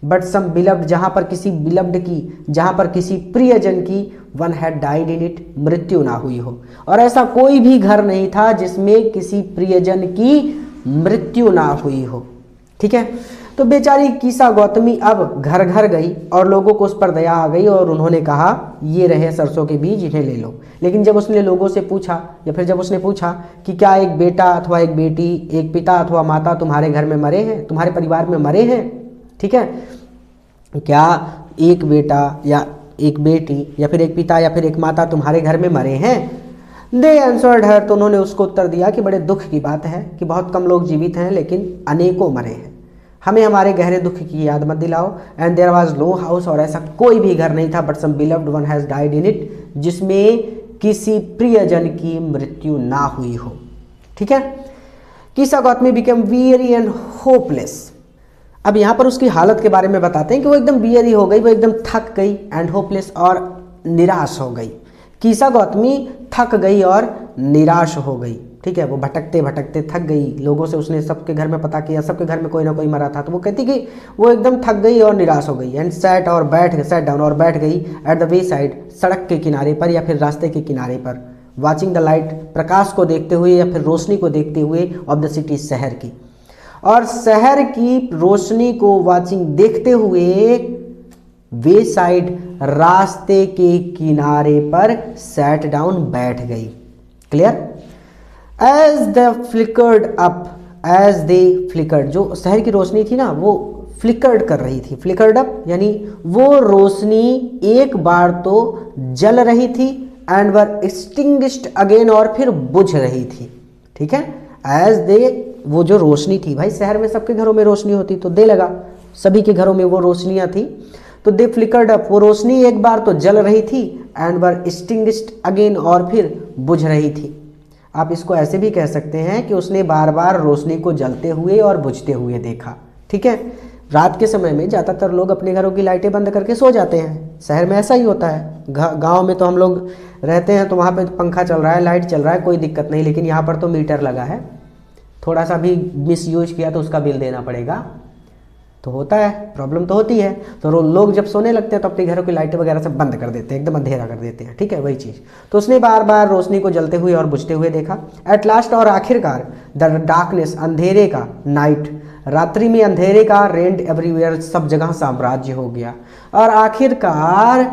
बट सम बिलव्ड, जहाँ पर किसी बिलव्ड की, जहाँ पर किसी प्रियजन की, one had died in it, मृत्यु ना हुई हो। और ऐसा कोई भी घर नहीं था जिसमें किसी प्रियजन की मृत्यु ना हुई हो। ठीक है, तो बेचारी कीसा गौतमी अब घर घर गई और लोगों को उस पर दया आ गई और उन्होंने कहा ये रहे सरसों के बीज, इन्हें ले लो। लेकिन जब उसने लोगों से पूछा, या फिर जब उसने पूछा कि क्या एक बेटा अथवा एक बेटी, एक पिता अथवा माता तुम्हारे घर में मरे हैं, तुम्हारे परिवार में मरे हैं, ठीक है, क्या एक बेटा या एक बेटी या फिर एक पिता या फिर एक माता तुम्हारे घर में मरे हैं? दे आंसर्ड हर, तो उन्होंने उसको उत्तर दिया कि बड़े दुख की बात है कि बहुत कम लोग जीवित हैं लेकिन अनेकों मरे हैं, हमें हमारे गहरे दुख की याद मत दिलाओ। And there was no house, और ऐसा कोई भी घर नहीं था, but some beloved one has died in it, जिसमें किसी प्रियजन की मृत्यु ना हुई हो। ठीक है, Kisa Gautami became Veeri and hopeless. अब यहाँ पर उसकी हालत के बारे में बताते हैं कि वो एकदम वीरी हो गई, वो एकदम थक गई, एंड होपलेस, और निराश हो गई। कीसा गौतमी थक गई और निराश हो गई। ठीक है, वो भटकते भटकते थक गई, लोगों से उसने सबके घर में पता किया, सबके घर में कोई ना कोई मरा था, तो वो कहती कि वो एकदम थक गई और निराश हो गई। एंड सैट डाउन और बैठ गई एट द वे साइड, सड़क के किनारे पर या फिर रास्ते के किनारे पर, वाचिंग द लाइट, प्रकाश को देखते हुए या फिर रोशनी को देखते हुए, ऑफ द सिटी, शहर की, और शहर की रोशनी को वाचिंग देखते हुए वे साइड, रास्ते के किनारे पर सैट डाउन, बैठ गई। Clear? As the flickered up, as they flickered, जो शहर की रोशनी थी ना वो फ्लिकर्ड कर रही थी, फ्लिकर्ड अप यानी वो रोशनी एक बार तो जल रही थी, एंड वर एक्सटिंग्विश्ड अगेन, और फिर बुझ रही थी। ठीक है, एज दे, वो जो रोशनी थी, भाई शहर में सबके घरों में रोशनी होती, तो दे लगा सभी के घरों में वो रोशनियां थी, तो दे फ्लिकर्ड अप, वो रोशनी एक बार तो जल रही थी, एंड वर एक्सटिंग्विश्ड अगेन, और फिर बुझ रही थी। आप इसको ऐसे भी कह सकते हैं कि उसने बार बार रोशनी को जलते हुए और बुझते हुए देखा। ठीक है, रात के समय में ज़्यादातर लोग अपने घरों की लाइटें बंद करके सो जाते हैं, शहर में ऐसा ही होता है। गांव में तो हम लोग रहते हैं तो वहाँ पे पंखा चल रहा है, लाइट चल रहा है, कोई दिक्कत नहीं, लेकिन यहाँ पर तो मीटर लगा है, थोड़ा सा भी मिस यूज किया तो उसका बिल देना पड़ेगा, तो होता है, प्रॉब्लम तो होती है। तो लोग जब सोने लगते हैं तो अपने घरों की लाइटें वगैरह सब बंद कर देते हैं, एकदम अंधेरा कर देते हैं। ठीक है, वही चीज़, तो उसने बार बार रोशनी को जलते हुए और बुझते हुए देखा। एट लास्ट, और आखिरकार, द डार्कनेस, अंधेरे का, नाइट, रात्रि में अंधेरे का, रेंड एवरीवेयर, सब जगह साम्राज्य हो गया, और आखिरकार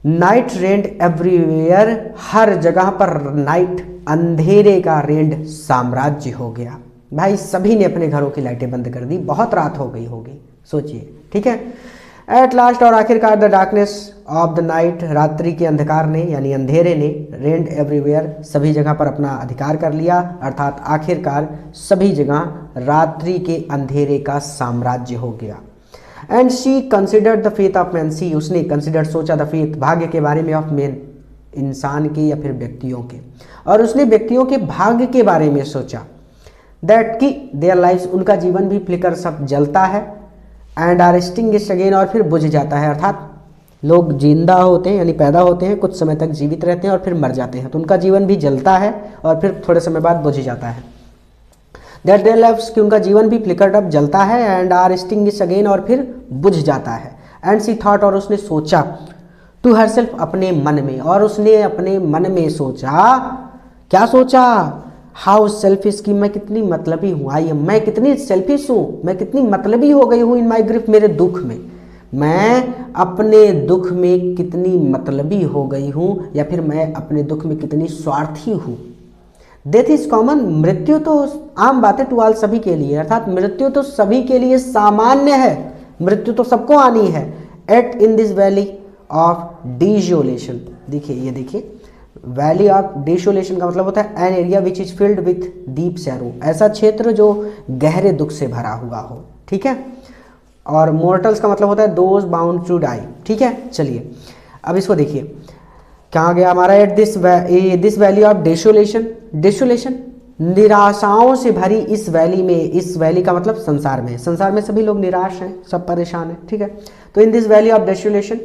नाइट रेंड एवरीवेयर, हर जगह पर नाइट, अंधेरे का रेंड साम्राज्य हो गया। भाई सभी ने अपने घरों की लाइटें बंद कर दी, बहुत रात हो गई होगी, सोचिए। ठीक है, एट लास्ट, और आखिरकार, the darkness of the night, रात्रि के अंधकार ने यानी अंधेरे ने, रेंड एवरीवेयर, सभी जगह पर अपना अधिकार कर लिया, अर्थात आखिरकार सभी जगह रात्रि के अंधेरे का साम्राज्य हो गया। And she considered the faith of man, see, उसने कंसिडर, सोचा, द फेथ, भाग्य के बारे में, ऑफ मैन, इंसान के या फिर व्यक्तियों के, और उसने व्यक्तियों के भाग्य के बारे में सोचा, दैट कि देयर लाइफ्स, उनका जीवन भी फ्लिकर, सब जलता है, एंड आर एक्सटिंग्विश्ड अगेन, और फिर बुझ जाता है, अर्थात लोग जिंदा होते हैं यानी पैदा होते हैं, कुछ समय तक जीवित रहते हैं और फिर मर जाते हैं, तो उनका जीवन भी जलता है और फिर थोड़े समय बाद बुझ जाता है। दैट देयर लाइफ्स, कि उनका जीवन भी फ्लिकर्ड अप, जलता है, एंड आर एक्सटिंग्विश्ड अगेन, और फिर बुझ जाता है। एंड सी थॉट, और उसने सोचा, टू हरसेल्फ, अपने मन में, और उसने अपने मन में सोचा, क्या सोचा? हाउ सेल्फिश, की मैं कितनी मतलबी हूँ, आई मैं कितनी सेल्फिश हूँ, मैं कितनी मतलबी हो गई हूँ, इन माई ग्रिफ, मेरे दुख में, मैं अपने दुख में कितनी मतलबी हो गई हूँ, या फिर मैं अपने दुख में कितनी स्वार्थी हूँ। डेथ इज कॉमन, मृत्यु तो आम बात है, टू ऑल, सभी के लिए, अर्थात मृत्यु तो सभी के लिए सामान्य है, मृत्यु तो सबको आनी है। At in this valley of desolation, देखिए ये देखिए, वैली ऑफ डिसोलेशन का मतलब होता है an area which is filled with deep serow, ऐसा क्षेत्र जो गहरे दुख से भरा हुआ हो। ठीक है, और मोर्टल्स का मतलब होता है दोज बाउंड टू डाई। ठीक है, चलिए अब इसको देखिए, कहाँ गया हमारा, at this valley of desolation, desolation निराशाओं से भरी इस वैली में, इस वैली का मतलब संसार में, संसार में सभी लोग निराश हैं, सब परेशान हैं, ठीक है। तो in this valley of desolation,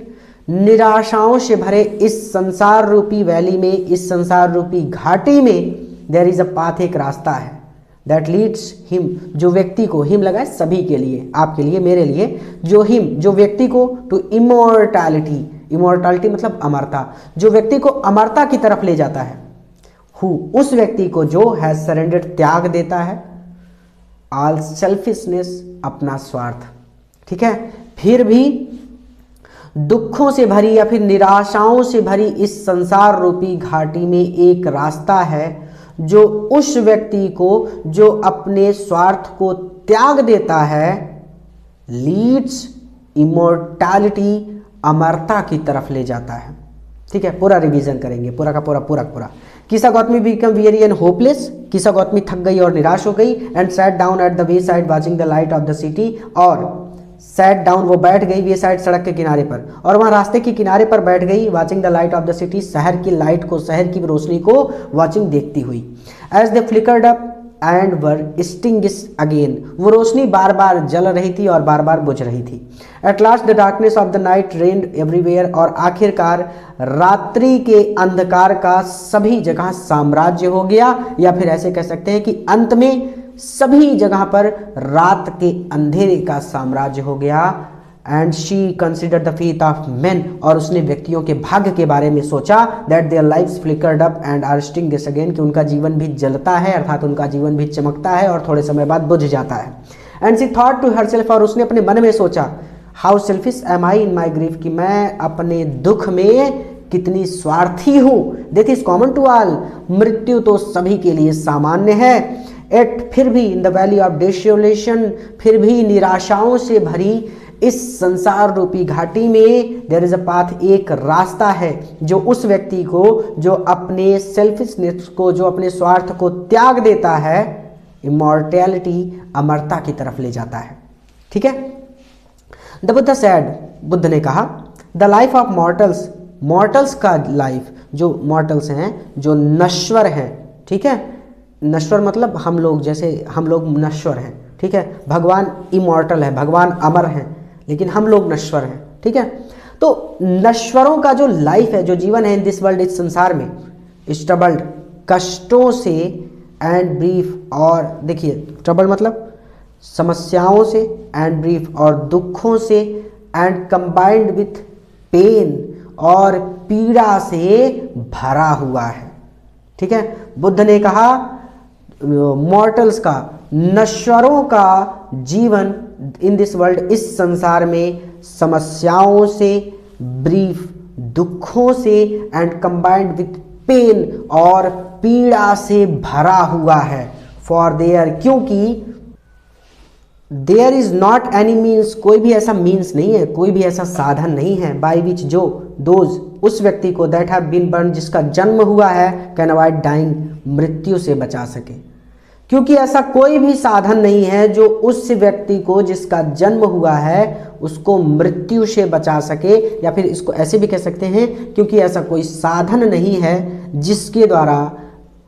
निराशाओं से भरे इस संसार रूपी वैली में, इस संसार रूपी घाटी में, देयर इज अ पाथ, एक रास्ता है, दैट लीड्स हिम, जो व्यक्ति को, हिम लगा है सभी के लिए, आपके लिए, मेरे लिए, जो हिम, जो व्यक्ति को, टू इमोर्टैलिटी, इमोर्टैलिटी मतलब अमरता, जो व्यक्ति को अमरता की तरफ ले जाता है, हु, उस व्यक्ति को जो हैज सरेंडर्ड, त्याग देता है, ऑल सेल्फिशनेस, अपना स्वार्थ, ठीक है। फिर भी दुखों से भरी या फिर निराशाओं से भरी इस संसार रूपी घाटी में एक रास्ता है जो उस व्यक्ति को, जो अपने स्वार्थ को त्याग देता है, लीड्स इमोर्टैलिटी, अमरता की तरफ ले जाता है, ठीक है। पूरा रिवीजन करेंगे, पूरा का पूरा। किसा Gautami become very and hopeless, किसा गौतमी थक गई और निराश हो गई, and sat down at the way side watching the light of the city, और सैट डाउन, वो बैठ गई, वे साइड, सड़क के किनारे पर, और वहाँ रास्ते के किनारे पर बैठ गई, watching the light of the city, शहर की लाइट को, शहर की रोशनी को वाचिंग, देखती हुई, as they flickered up and were extinguished again, वो रोशनी बार बार जल रही थी और बार बार बुझ रही थी। At last the darkness of the night rained everywhere, और आखिरकार रात्रि के अंधकार का सभी जगह साम्राज्य हो गया, या फिर ऐसे कह सकते हैं कि अंत में सभी जगह पर रात के अंधेरे का साम्राज्य हो गया। And she consider the faith of men, और उसने व्यक्तियों के भाग्य के बारे में सोचा, that their lives flickered up and are extinguished again, कि उनका जीवन भी जलता है, अर्थात उनका जीवन भी चमकता है और थोड़े समय बाद बुझ जाता है। And she thought to herself, और उसने अपने मन में सोचा, how selfish am I in my grief, कि मैं अपने दुख में कितनी स्वार्थी हूँ। Death is common to all, मृत्यु तो सभी के लिए सामान्य है। एट, फिर भी, in the valley of desolation, फिर भी निराशाओं से भरी इस संसार रूपी घाटी में, देयर इज अ पाथ, एक रास्ता है जो उस व्यक्ति को, जो अपने सेल्फिशनेस को, जो अपने स्वार्थ को त्याग देता है, इमॉर्टैलिटी, अमरता की तरफ ले जाता है, ठीक है। द बुद्ध सैड, बुद्ध ने कहा, the life of mortals, mortals का लाइफ, जो मॉर्टल्स हैं, जो नश्वर हैं, ठीक है। नश्वर मतलब हम लोग, जैसे हम लोग नश्वर हैं, ठीक है। भगवान इमॉर्टल है, भगवान अमर हैं, लेकिन हम लोग नश्वर हैं, ठीक है। तो नश्वरों का जो लाइफ है, जो जीवन है, इन दिस वर्ल्ड, इस संसार में, स्ट्रबल्ड, कष्टों से, एंड ब्रीफ, और देखिए ट्रबल मतलब समस्याओं से, एंड ब्रीफ, और दुखों से, एंड कंबाइंड विथ पेन, और पीड़ा से भरा हुआ है, ठीक है। बुद्ध ने कहा मॉर्टल्स का, नश्वरों का जीवन इन दिस वर्ल्ड, इस संसार में, समस्याओं से, ब्रीफ, दुखों से, एंड कंबाइंड विथ पेन, और पीड़ा से भरा हुआ है। फॉर देयर, क्योंकि there is not any means, कोई भी ऐसा मीन्स नहीं है, कोई भी ऐसा साधन नहीं है, बाई विच, जो, दोज, उस व्यक्ति को, दैट हैव बीन बर्न, जिसका जन्म हुआ है, कैन अवॉइड डाइंग, मृत्यु से बचा सके। क्योंकि ऐसा कोई भी साधन नहीं है जो उस व्यक्ति को, जिसका जन्म हुआ है, उसको मृत्यु से बचा सके, या फिर इसको ऐसे भी कह सकते हैं, क्योंकि ऐसा कोई साधन नहीं है जिसके द्वारा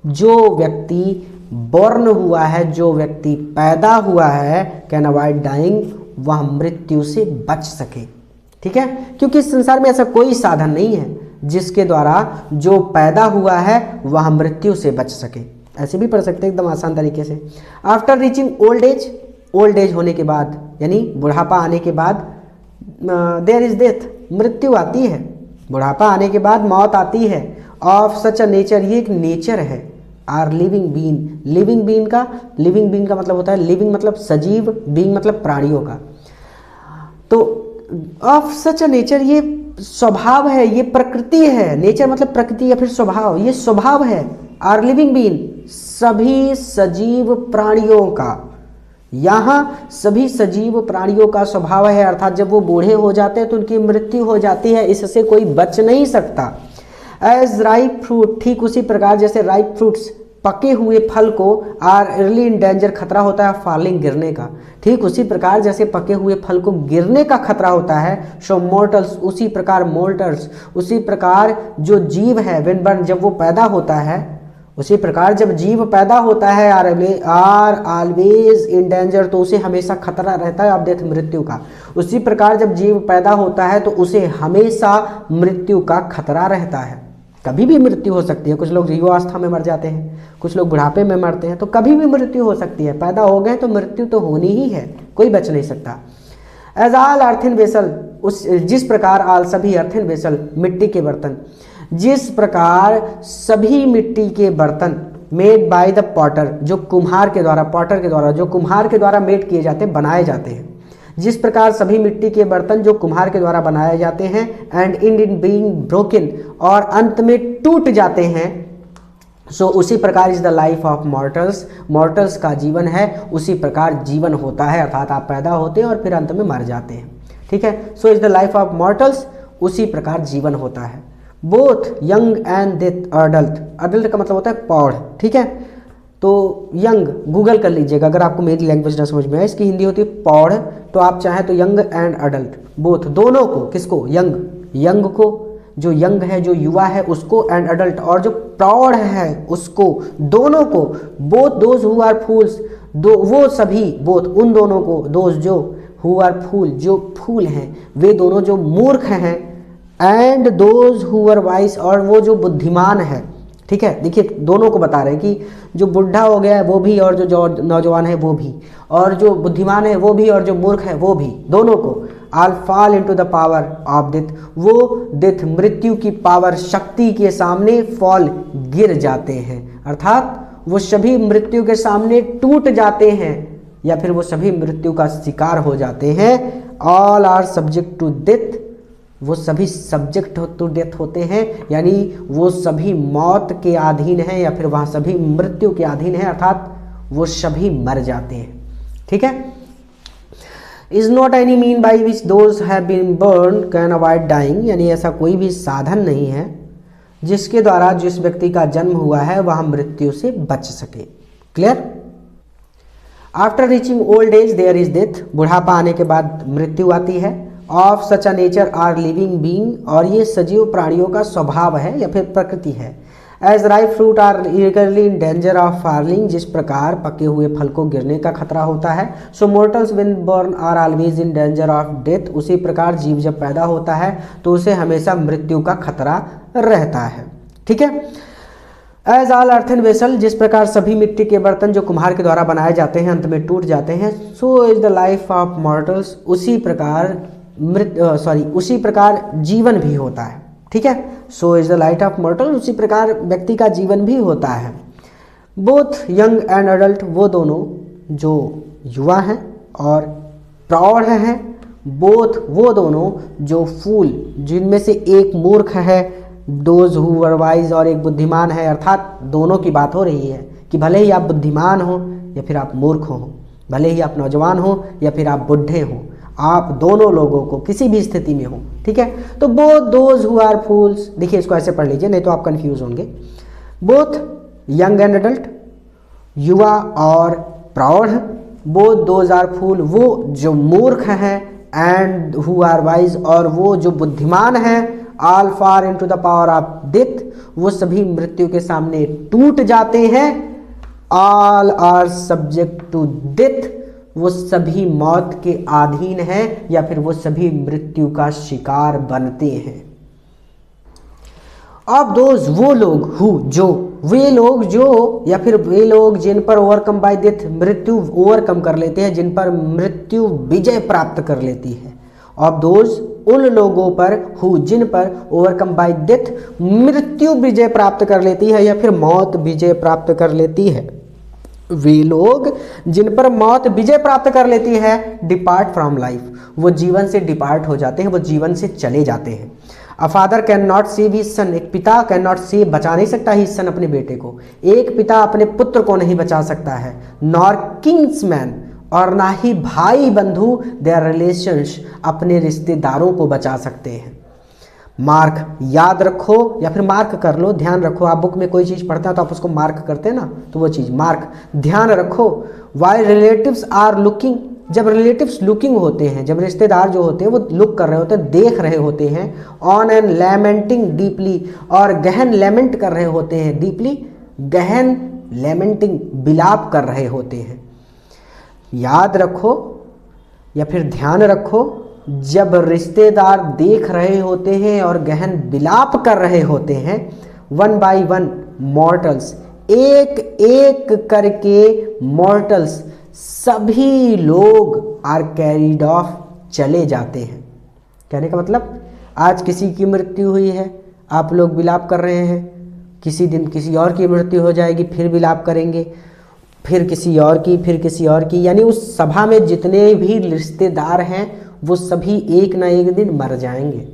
जो व्यक्ति बॉर्न हुआ है, जो व्यक्ति पैदा हुआ है, कैन अवॉइड डाइंग, वह मृत्यु से बच सके, ठीक है। क्योंकि इस संसार में ऐसा कोई साधन नहीं है जिसके द्वारा जो पैदा हुआ है वह मृत्यु से बच सके। ऐसे भी पढ़ सकते हैं एकदम आसान तरीके से। After reaching old as, old age होने के बाद, यानी बुढ़ापा आने के बाद, देयर इज डेथ, मृत्यु आती है, बुढ़ापा आने के बाद मौत आती है। ऑफ सच अ नेचर, ये एक नेचर है। Are living being, living being का मतलब होता है, लिविंग मतलब सजीव, बीइंग मतलब प्राणियों का। तो ऑफ सच अ नेचर, ये स्वभाव है, ये प्रकृति है। नेचर मतलब प्रकृति या फिर स्वभाव, ये स्वभाव है। आर लिविंग बीन, सभी सजीव प्राणियों का, यहाँ सभी सजीव प्राणियों का स्वभाव है, अर्थात जब वो बूढ़े हो जाते हैं तो उनकी मृत्यु हो जाती है, इससे कोई बच नहीं सकता। एज राइप फ्रूट, ठीक उसी प्रकार जैसे राइप फ्रूट्स, पके हुए फल को आर अर्ली इन डेंजर, खतरा होता है फॉलिंग, गिरने का। ठीक उसी प्रकार जैसे पके हुए फल को गिरने का खतरा होता है, सो मोर्टल्स, उसी प्रकार मोर्टल्स, उसी प्रकार जो जीव है व्हेन बर्न, जब वो पैदा होता है, उसी प्रकार जब जीव पैदा होता है आर ऑलवेज इन डेंजर, तो उसे हमेशा खतरा रहता है ऑफ डेथ, मृत्यु का। उसी प्रकार जब जीव पैदा होता है तो उसे हमेशा मृत्यु का खतरा रहता है। कभी भी मृत्यु हो सकती है, कुछ लोग युवावस्था में मर जाते हैं, कुछ लोग बुढ़ापे में मरते हैं, तो कभी भी मृत्यु हो सकती है। पैदा हो गए तो मृत्यु तो होनी ही है, कोई बच नहीं सकता। एज ऑल अर्थन वेसल, उस जिस प्रकार आल सभी अर्थन वेसल, मिट्टी के बर्तन, जिस प्रकार सभी मिट्टी के बर्तन मेड बाय द पॉटर, जो कुम्हार के द्वारा, पॉटर के द्वारा, जो कुम्हार के द्वारा मेड किए जाते हैं, बनाए जाते हैं, जिस प्रकार सभी मिट्टी के बर्तन जो कुम्हार के द्वारा बनाए जाते हैं, एंड इन बीइंग ब्रोकन, और अंत में टूट जाते हैं, सो उसी प्रकार is the life of mortals, mortals का जीवन है, उसी प्रकार जीवन होता है, अर्थात आप पैदा होते हैं और फिर अंत में मर जाते हैं। ठीक है, so is the life of mortals, उसी प्रकार जीवन होता है। Both young and death adult, adult का मतलब होता है पौड़। ठीक है, तो यंग गूगल कर लीजिएगा अगर आपको मेरी लैंग्वेज ना समझ में आए, इसकी हिंदी होती है पौड़, तो आप चाहें तो यंग एंड अडल्ट, बोथ, दोनों को, किसको, यंग, यंग को, जो यंग है, जो युवा है उसको, एंड अडल्ट, और जो प्रौढ़ है उसको, दोनों को, both those who are fools, दो वो सभी, बोथ उन दोनों को, दोज जो, हु आर फूल, जो फूल हैं, वे दोनों जो मूर्ख हैं, and those who are wise, और वो जो बुद्धिमान है। ठीक है, देखिए दोनों को बता रहे हैं कि जो बुढ़ा हो गया है वो भी, और जो नौजवान है वो भी, और जो बुद्धिमान है वो भी, और जो मूर्ख है वो भी, दोनों को, all fall into the power of death, वो डेथ, मृत्यु की पावर, शक्ति के सामने फॉल, गिर जाते हैं, अर्थात वो सभी मृत्यु के सामने टूट जाते हैं, या फिर वो सभी मृत्यु का शिकार हो जाते हैं। All are subject to death, वो सभी सब्जेक्ट टू डेथ होते हैं, यानी वो सभी मौत के अधीन हैं, या फिर वहाँ सभी मृत्यु के अधीन हैं, अर्थात वो सभी मर जाते हैं। ठीक है, is not any mean by which those have been born can avoid dying, यानी ऐसा कोई भी साधन नहीं है जिसके द्वारा जिस व्यक्ति का जन्म हुआ है वह मृत्यु से बच सके। Clear? After reaching old age there is death, बुढ़ापा आने के बाद मृत्यु आती है। Of such a nature are living being, और ये सजीव प्राणियों का स्वभाव है या फिर प्रकृति है। As ripe fruit are eagerly in danger of falling, जिस प्रकार पके हुए फल को गिरने का खतरा होता है। So mortals when born are always in danger of death, उसी प्रकार जीव जब पैदा होता है तो उसे हमेशा मृत्यु का खतरा रहता है। ठीक है, एज ऑल अर्थन वेसल, जिस प्रकार सभी मिट्टी के बर्तन जो कुम्हार के द्वारा बनाए जाते हैं अंत में टूट जाते हैं। So is the life of mortals, उसी प्रकार उसी प्रकार जीवन भी होता है। ठीक है, so is the life of मॉर्टल, उसी प्रकार व्यक्ति का जीवन भी होता है। बोथ यंग एंड अडल्ट, वो दोनों जो युवा हैं और प्रौढ़ हैं, बोथ वो दोनों जो फूल, जिनमें से एक मूर्ख है, दोज हु आर वाइज, और एक बुद्धिमान है, अर्थात दोनों की बात हो रही है कि भले ही आप बुद्धिमान हो या फिर आप मूर्ख हो, भले ही आप नौजवान हो या फिर आप बुढ़े हो, आप दोनों लोगों को किसी भी स्थिति में हो। ठीक है, तो both those who are fools, देखिए इसको ऐसे पढ़ लीजिए नहीं तो आप कंफ्यूज होंगे। बोथ यंग एंड अडल्ट, युवा और प्रौढ़, बोथ दोज आर फूल, वो जो मूर्ख हैं, एंड हु आर वाइज, और वो जो बुद्धिमान हैं, all fall into the power of death, वो सभी मृत्यु के सामने टूट जाते हैं। All are subject to death, वो सभी मौत के अधीन हैं या फिर वो सभी मृत्यु का शिकार बनते हैं। अब दोज, वो लोग, हु, जो, वे लोग जो, या फिर वे लोग जिन पर ओवरकम बाय डेथ, मृत्यु ओवरकम कर लेते हैं, जिन पर मृत्यु विजय प्राप्त कर लेती है। अब दोज, उन लोगों पर, हु, जिन पर ओवरकम बाय डेथ, मृत्यु विजय प्राप्त कर लेती है या फिर मौत विजय प्राप्त कर लेती है। वे लोग जिन पर मौत विजय प्राप्त कर लेती है, डिपार्ट फ्रॉम लाइफ, वो जीवन से डिपार्ट हो जाते हैं, वो जीवन से चले जाते हैं। A father can not save his son, एक पिता कैन नॉट सेव, बचा नहीं सकता हिज सन, अपने बेटे को। एक पिता अपने पुत्र को नहीं बचा सकता है। नॉर किंग्समैन, और ना ही भाई बंधु, देयर रिलेशंस, अपने रिश्तेदारों को बचा सकते हैं। मार्क याद रखो या फिर मार्क कर लो, ध्यान रखो। आप बुक में कोई चीज़ पढ़ते हैं तो आप उसको मार्क करते हैं ना, तो वो चीज़ मार्क ध्यान रखो। वाई रिलेटिव्स आर लुकिंग, जब रिलेटिव्स लुकिंग होते हैं, जब रिश्तेदार जो होते हैं वो लुक कर रहे होते हैं, देख रहे होते हैं, ऑन एन लैमेंटिंग डीपली, और गहन लैमेंट कर रहे होते हैं, डीपली गहन लैमेंटिंग बिलाप कर रहे होते हैं। याद रखो या फिर ध्यान रखो, जब रिश्तेदार देख रहे होते हैं और गहन बिलाप कर रहे होते हैं, वन बाय वन मॉर्टल्स, एक एक करके मॉर्टल्स, सभी लोग आर कैरिड ऑफ, चले जाते हैं। कहने का मतलब आज किसी की मृत्यु हुई है, आप लोग विलाप कर रहे हैं, किसी दिन किसी और की मृत्यु हो जाएगी, फिर विलाप करेंगे, फिर किसी और की, फिर किसी और की, यानी उस सभा में जितने भी रिश्तेदार हैं वो सभी एक ना एक दिन मर जाएंगे।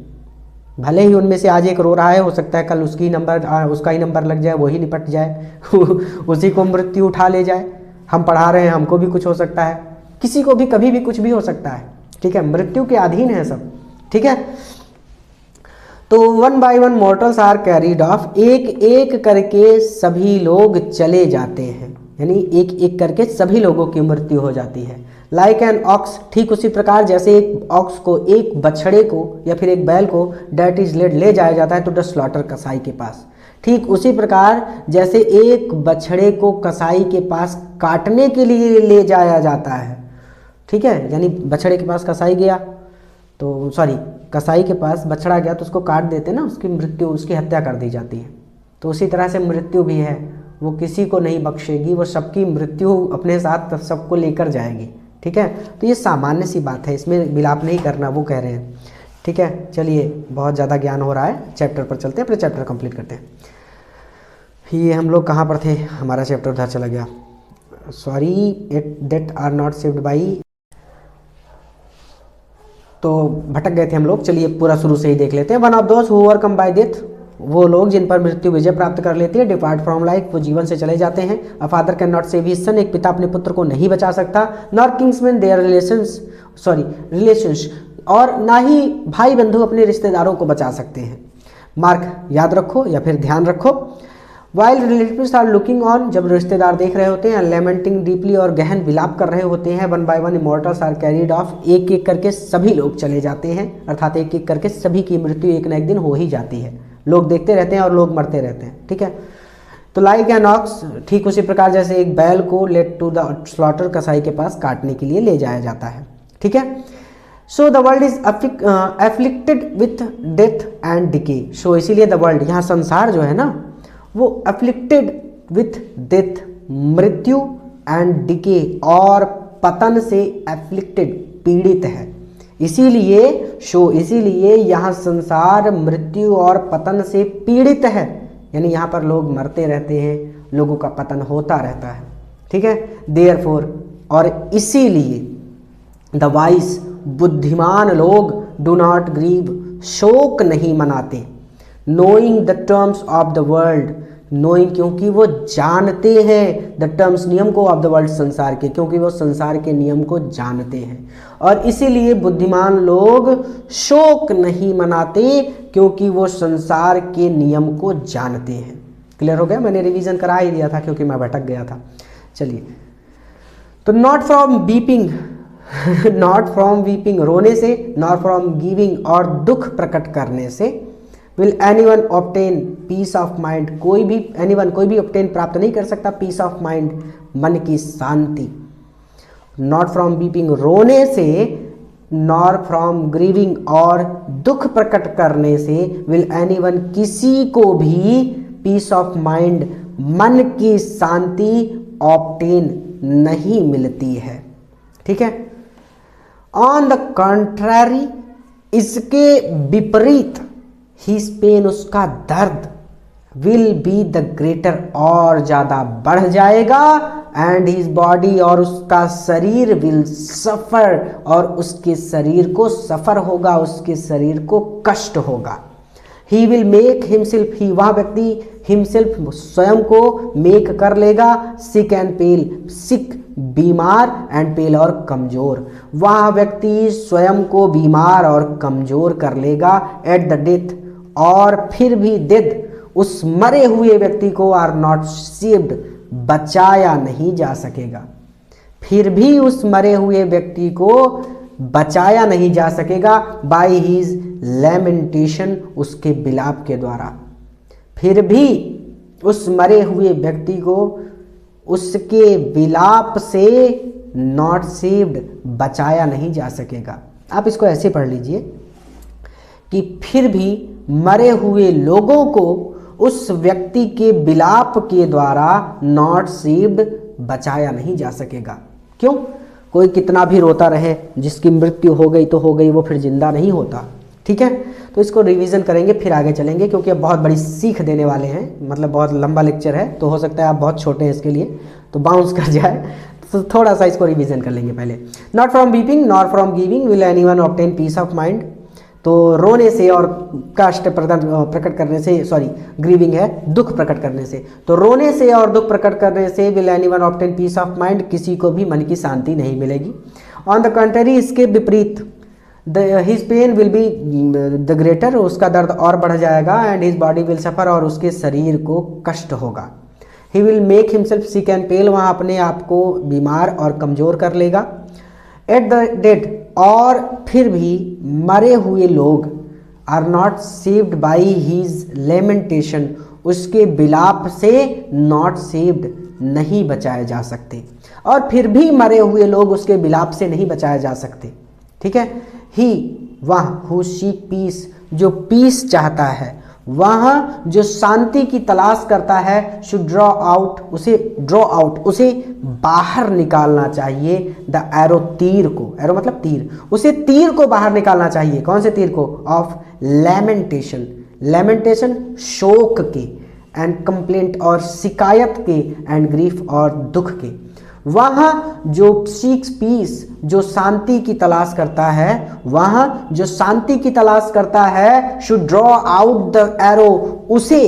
भले ही उनमें से आज एक रो रहा है, हो सकता है कल उसका ही नंबर लग जाए, वही निपट जाए उसी को मृत्यु उठा ले जाए। हम पढ़ा रहे हैं, हमको भी कुछ हो सकता है, किसी को भी कभी भी कुछ भी हो सकता है, ठीक है, मृत्यु के अधीन है सब, ठीक है। तो one by one mortals are carried off, एक एक करके सभी लोग चले जाते हैं, यानी एक एक करके सभी लोगों की मृत्यु हो जाती है। लाइक एन ऑक्स, ठीक उसी प्रकार जैसे एक ऑक्स को, एक बछड़े को या फिर एक बैल को, डेट इज लेड, ले जाया जाता है टू द स्लॉटर, कसाई के पास, ठीक उसी प्रकार जैसे एक बछड़े को कसाई के पास काटने के लिए ले जाया जाता है, ठीक है, यानी बछड़े के पास कसाई गया तो कसाई के पास बछड़ा गया तो उसको काट देते ना, उसकी मृत्यु, उसकी हत्या कर दी जाती है। तो उसी तरह से मृत्यु भी है, वो किसी को नहीं बख्शेगी, वो सबकी मृत्यु अपने साथ सबको लेकर जाएगी, ठीक है। तो ये सामान्य सी बात है, इसमें विलाप नहीं करना, वो कह रहे हैं, ठीक है। चलिए बहुत ज़्यादा ज्ञान हो रहा है, चैप्टर पर चलते हैं, अपने चैप्टर कंप्लीट करते हैं। ये हम लोग कहाँ पर थे, हमारा चैप्टर उधर चला गया, sorry, it that are not saved by, तो भटक गए थे हम लोग। चलिए पूरा शुरू से ही देख लेते हैं। One of those who overcome bye death, वो लोग जिन पर मृत्यु विजय प्राप्त कर लेती है, डिपार्ट फ्रॉम लाइफ, वो जीवन से चले जाते हैं। A father can not save his son, एक पिता अपने पुत्र को नहीं बचा सकता। नॉर किंग्समैन देयर रिलेशंस, और ना ही भाई बंधु अपने रिश्तेदारों को बचा सकते हैं। मार्क याद रखो या फिर ध्यान रखो। While relatives are looking on, जब रिश्तेदार देख रहे होते हैं, लैमेंटिंग डीपली, और गहन विलाप कर रहे होते हैं। One by one immortals are carried off, एक एक करके सभी लोग चले जाते हैं, अर्थात एक एक करके सभी की मृत्यु एक ना एक दिन हो ही जाती है। लोग देखते रहते हैं और लोग मरते रहते हैं, ठीक है। तो लाइक एन ऑक्स, ठीक उसी प्रकार जैसे एक बैल को लेट टू द स्लॉटर, कसाई के पास काटने के लिए ले जाया जाता है, ठीक है। So the world is afflicted with death and decay, so इसीलिए द वर्ल्ड, यहाँ संसार जो है ना वो अफ्लिक्टेड विथ डेथ, मृत्यु, एंड डिके, और पतन से एफ्लिक्टेड, पीड़ित है। इसीलिए यहाँ संसार मृत्यु और पतन से पीड़ित है, यानी यहाँ पर लोग मरते रहते हैं, लोगों का पतन होता रहता है, ठीक है। देयरफॉर, और इसीलिए द वाइस, बुद्धिमान लोग, डू नॉट ग्रीव, शोक नहीं मनाते। Knowing the terms of the world, knowing क्योंकि वो जानते हैं, द टर्म्स नियम को, ऑफ द वर्ल्ड संसार के, क्योंकि वो संसार के नियम को जानते हैं। और इसीलिए बुद्धिमान लोग शोक नहीं मनाते, क्योंकि वो संसार के नियम को जानते हैं। क्लियर हो गया, मैंने रिवीजन करा ही दिया था क्योंकि मैं भटक गया था। चलिए, तो not from weeping not from weeping, रोने से, नॉट फ्रॉम गिविंग, और दुख प्रकट करने से, will anyone obtain peace of mind, कोई भी ऑब्टेन प्राप्त नहीं कर सकता पीस ऑफ माइंड, मन की शांति। नॉट फ्रॉम वीपिंग, रोने से, नॉर फ्रॉम ग्रीविंग, और दुख प्रकट करने से, विल एनीवन, किसी को भी, पीस ऑफ माइंड, मन की शांति ऑब्टेन नहीं मिलती है, ठीक है। ऑन द कंट्रारी, इसके विपरीत, हिज पेन, उसका दर्द, विल बी द ग्रेटर, और ज़्यादा बढ़ जाएगा, एंड हिज बॉडी, और उसका शरीर, विल सफ़र, और उसके शरीर को सफ़र होगा, उसके शरीर को कष्ट होगा। ही विल मेक हिमसेल्फ, ही वह व्यक्ति, हिमसेल्फ स्वयं को मेक कर लेगा, सिक एंड पेल, सिक बीमार, एंड पेल और कमजोर, वह व्यक्ति स्वयं को बीमार और कमजोर कर लेगा, एट द डेथ, और फिर भी डेड उस मरे हुए व्यक्ति को आर नॉट सेव्ड बचाया नहीं जा सकेगा। फिर भी उस मरे हुए व्यक्ति को बचाया नहीं जा सकेगा बाय हिज लैमेंटेशन उसके विलाप के द्वारा। फिर भी उस मरे हुए व्यक्ति को उसके विलाप से नॉट सेव्ड बचाया नहीं जा सकेगा। आप इसको ऐसे पढ़ लीजिए कि फिर भी मरे हुए लोगों को उस व्यक्ति के विलाप के द्वारा नॉट सेव्ड बचाया नहीं जा सकेगा। क्यों? कोई कितना भी रोता रहे, जिसकी मृत्यु हो गई तो हो गई, वो फिर जिंदा नहीं होता। ठीक है, तो इसको रिवीजन करेंगे फिर आगे चलेंगे, क्योंकि अब बहुत बड़ी सीख देने वाले हैं, मतलब बहुत लंबा लेक्चर है, तो हो सकता है आप बहुत छोटे हैं इसके लिए तो बाउंस कर जाए, तो थोड़ा सा इसको रिवीजन कर लेंगे पहले। Not from weeping not from giving will anyone obtain peace of mind. तो रोने से और कष्ट प्रकट करने से, सॉरी ग्रीविंग है दुख प्रकट करने से, तो रोने से और दुख प्रकट करने से will anyone obtain peace of mind, किसी को भी मन की शांति नहीं मिलेगी। ऑन द कंट्री, इसके विपरीत his pain will be the greater, उसका दर्द और बढ़ जाएगा। And his body will suffer, और उसके शरीर को कष्ट होगा। He will make himself sick and pale, वहाँ अपने आप को बीमार और कमज़ोर कर लेगा। एट द डेड, और फिर भी मरे हुए लोग are not saved by his lamentation, उसके विलाप से नॉट सेव्ड नहीं बचाए जा सकते, और फिर भी मरे हुए लोग उसके विलाप से नहीं बचाए जा सकते। ठीक है, ही वह हु सीक पीस, जो पीस चाहता है, वह जो शांति की तलाश करता है, शुड ड्रॉ आउट, उसे बाहर निकालना चाहिए। द एरो, तीर को, एरो मतलब तीर, उसे तीर को बाहर निकालना चाहिए। कौन से तीर को? ऑफ लैमेंटेशन, लैमेंटेशन शोक के, एंड कंप्लेंट और शिकायत के, एंड ग्रीफ और दुख के। वहाँ जो सीक्स पीस, जो शांति की तलाश करता है, वहाँ जो शांति की तलाश करता है, should draw out the arrow, उसे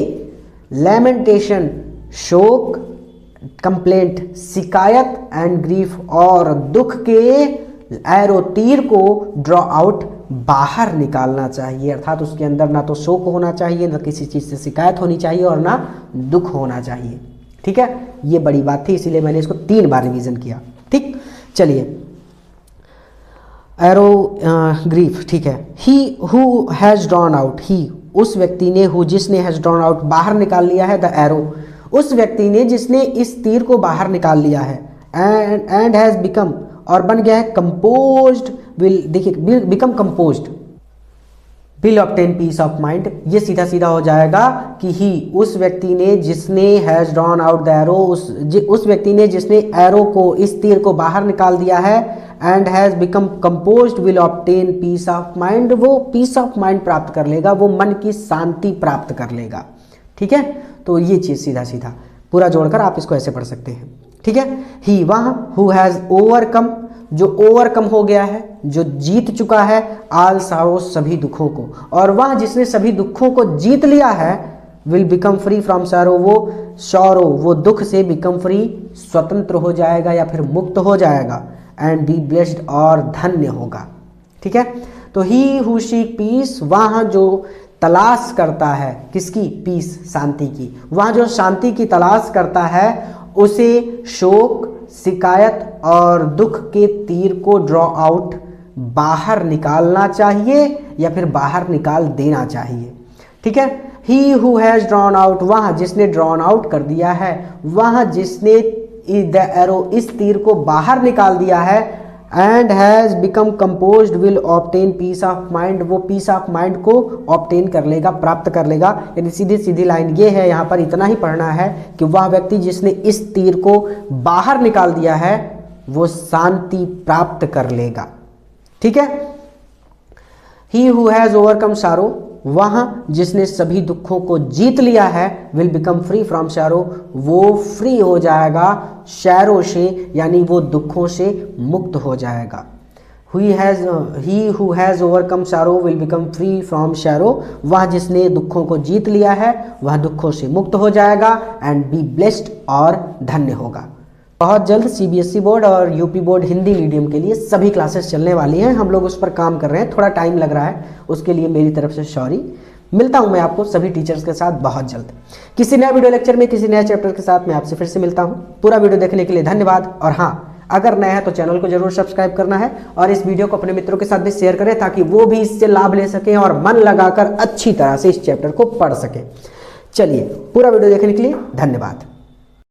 लैमेंटेशन शोक, कंप्लेंट शिकायत, एंड ग्रीफ और दुख के एरो तीर को ड्रॉ आउट बाहर निकालना चाहिए। अर्थात उसके अंदर ना तो शोक होना चाहिए, ना किसी चीज़ से शिकायत होनी चाहिए, और ना दुख होना चाहिए। ठीक है, ये बड़ी बात थी, इसीलिए मैंने इसको 3 बार रिवीजन किया। ठीक, चलिए एरो ग्रीफ। ठीक है, he who has drawn out, he उस व्यक्ति ने, हु जिसने, हैज़ ड्रॉन आउट बाहर निकाल लिया है, द एरो उस व्यक्ति ने जिसने इस तीर को बाहर निकाल लिया है, एंड हैज़ बिकम, और बन गया है कंपोज्ड, विल, देखिए become composed, will obtain peace of mind. ये सीधा सीधा हो जाएगा कि ही उस व्यक्ति ने जिसने has drawn out the arrow, उस व्यक्ति ने जिसने एरो को, इस तीर को बाहर निकाल दिया है, and has become composed will obtain peace of mind, वो पीस ऑफ माइंड प्राप्त कर लेगा, वो मन की शांति प्राप्त कर लेगा। ठीक है, तो ये चीज़ सीधा सीधा पूरा जोड़कर आप इसको ऐसे पढ़ सकते हैं। ठीक है, ही वह हु हैज़ ओवरकम, जो ओवरकम हो गया है, जो जीत चुका है, आल सारो सभी दुखों को, और वह जिसने सभी दुखों को जीत लिया है, will become free from serow, वो सौरो, वो दुख से बिकम फ्री, स्वतंत्र हो जाएगा या फिर मुक्त हो जाएगा, एंड बी ब्लेस्ड, और धन्य होगा। ठीक है, तो ही हु सीक पीस, वहाँ जो तलाश करता है, किसकी? पीस, शांति की, वहाँ जो शांति की तलाश करता है, उसे शोक, शिकायत और दुख के तीर को ड्रॉ आउट बाहर निकालना चाहिए, या फिर बाहर निकाल देना चाहिए। ठीक है, he who has drawn out, वहाँ जिसने ड्रॉन आउट कर दिया है, वहाँ जिसने द एरो, इस तीर को बाहर निकाल दिया है, and has become composed will obtain peace of mind, वो पीस ऑफ माइंड को ऑब्टेन कर लेगा, प्राप्त कर लेगा। यानी सीधी सीधी लाइन ये है, यहाँ पर इतना ही पढ़ना है कि वह व्यक्ति जिसने इस तीर को बाहर निकाल दिया है, वो शांति प्राप्त कर लेगा। ठीक है, ही हु हैज़ ओवरकम सारो, वहाँ जिसने सभी दुखों को जीत लिया है, विल बिकम फ्री फ्रॉम शैरो, वो फ्री हो जाएगा शैरो से, यानी वो दुखों से मुक्त हो जाएगा। He who has overcome sorrow will become free from sorrow, वह जिसने दुखों को जीत लिया है, वह दुखों से मुक्त हो जाएगा, एंड बी ब्लेस्ड, और धन्य होगा। बहुत जल्द सीबीएसई बोर्ड और यूपी बोर्ड हिंदी मीडियम के लिए सभी क्लासेस चलने वाली हैं, हम लोग उस पर काम कर रहे हैं, थोड़ा टाइम लग रहा है, उसके लिए मेरी तरफ से सॉरी। मिलता हूं मैं आपको सभी टीचर्स के साथ बहुत जल्द किसी नए वीडियो लेक्चर में, किसी नए चैप्टर के साथ मैं आपसे फिर से मिलता हूं। पूरा वीडियो देखने के लिए धन्यवाद। और हाँ, अगर नया है तो चैनल को जरूर सब्सक्राइब करना है और इस वीडियो को अपने मित्रों के साथ भी शेयर करें ताकि वो भी इससे लाभ ले सकें और मन लगाकर अच्छी तरह से इस चैप्टर को पढ़ सकें। चलिए, पूरा वीडियो देखने के लिए धन्यवाद।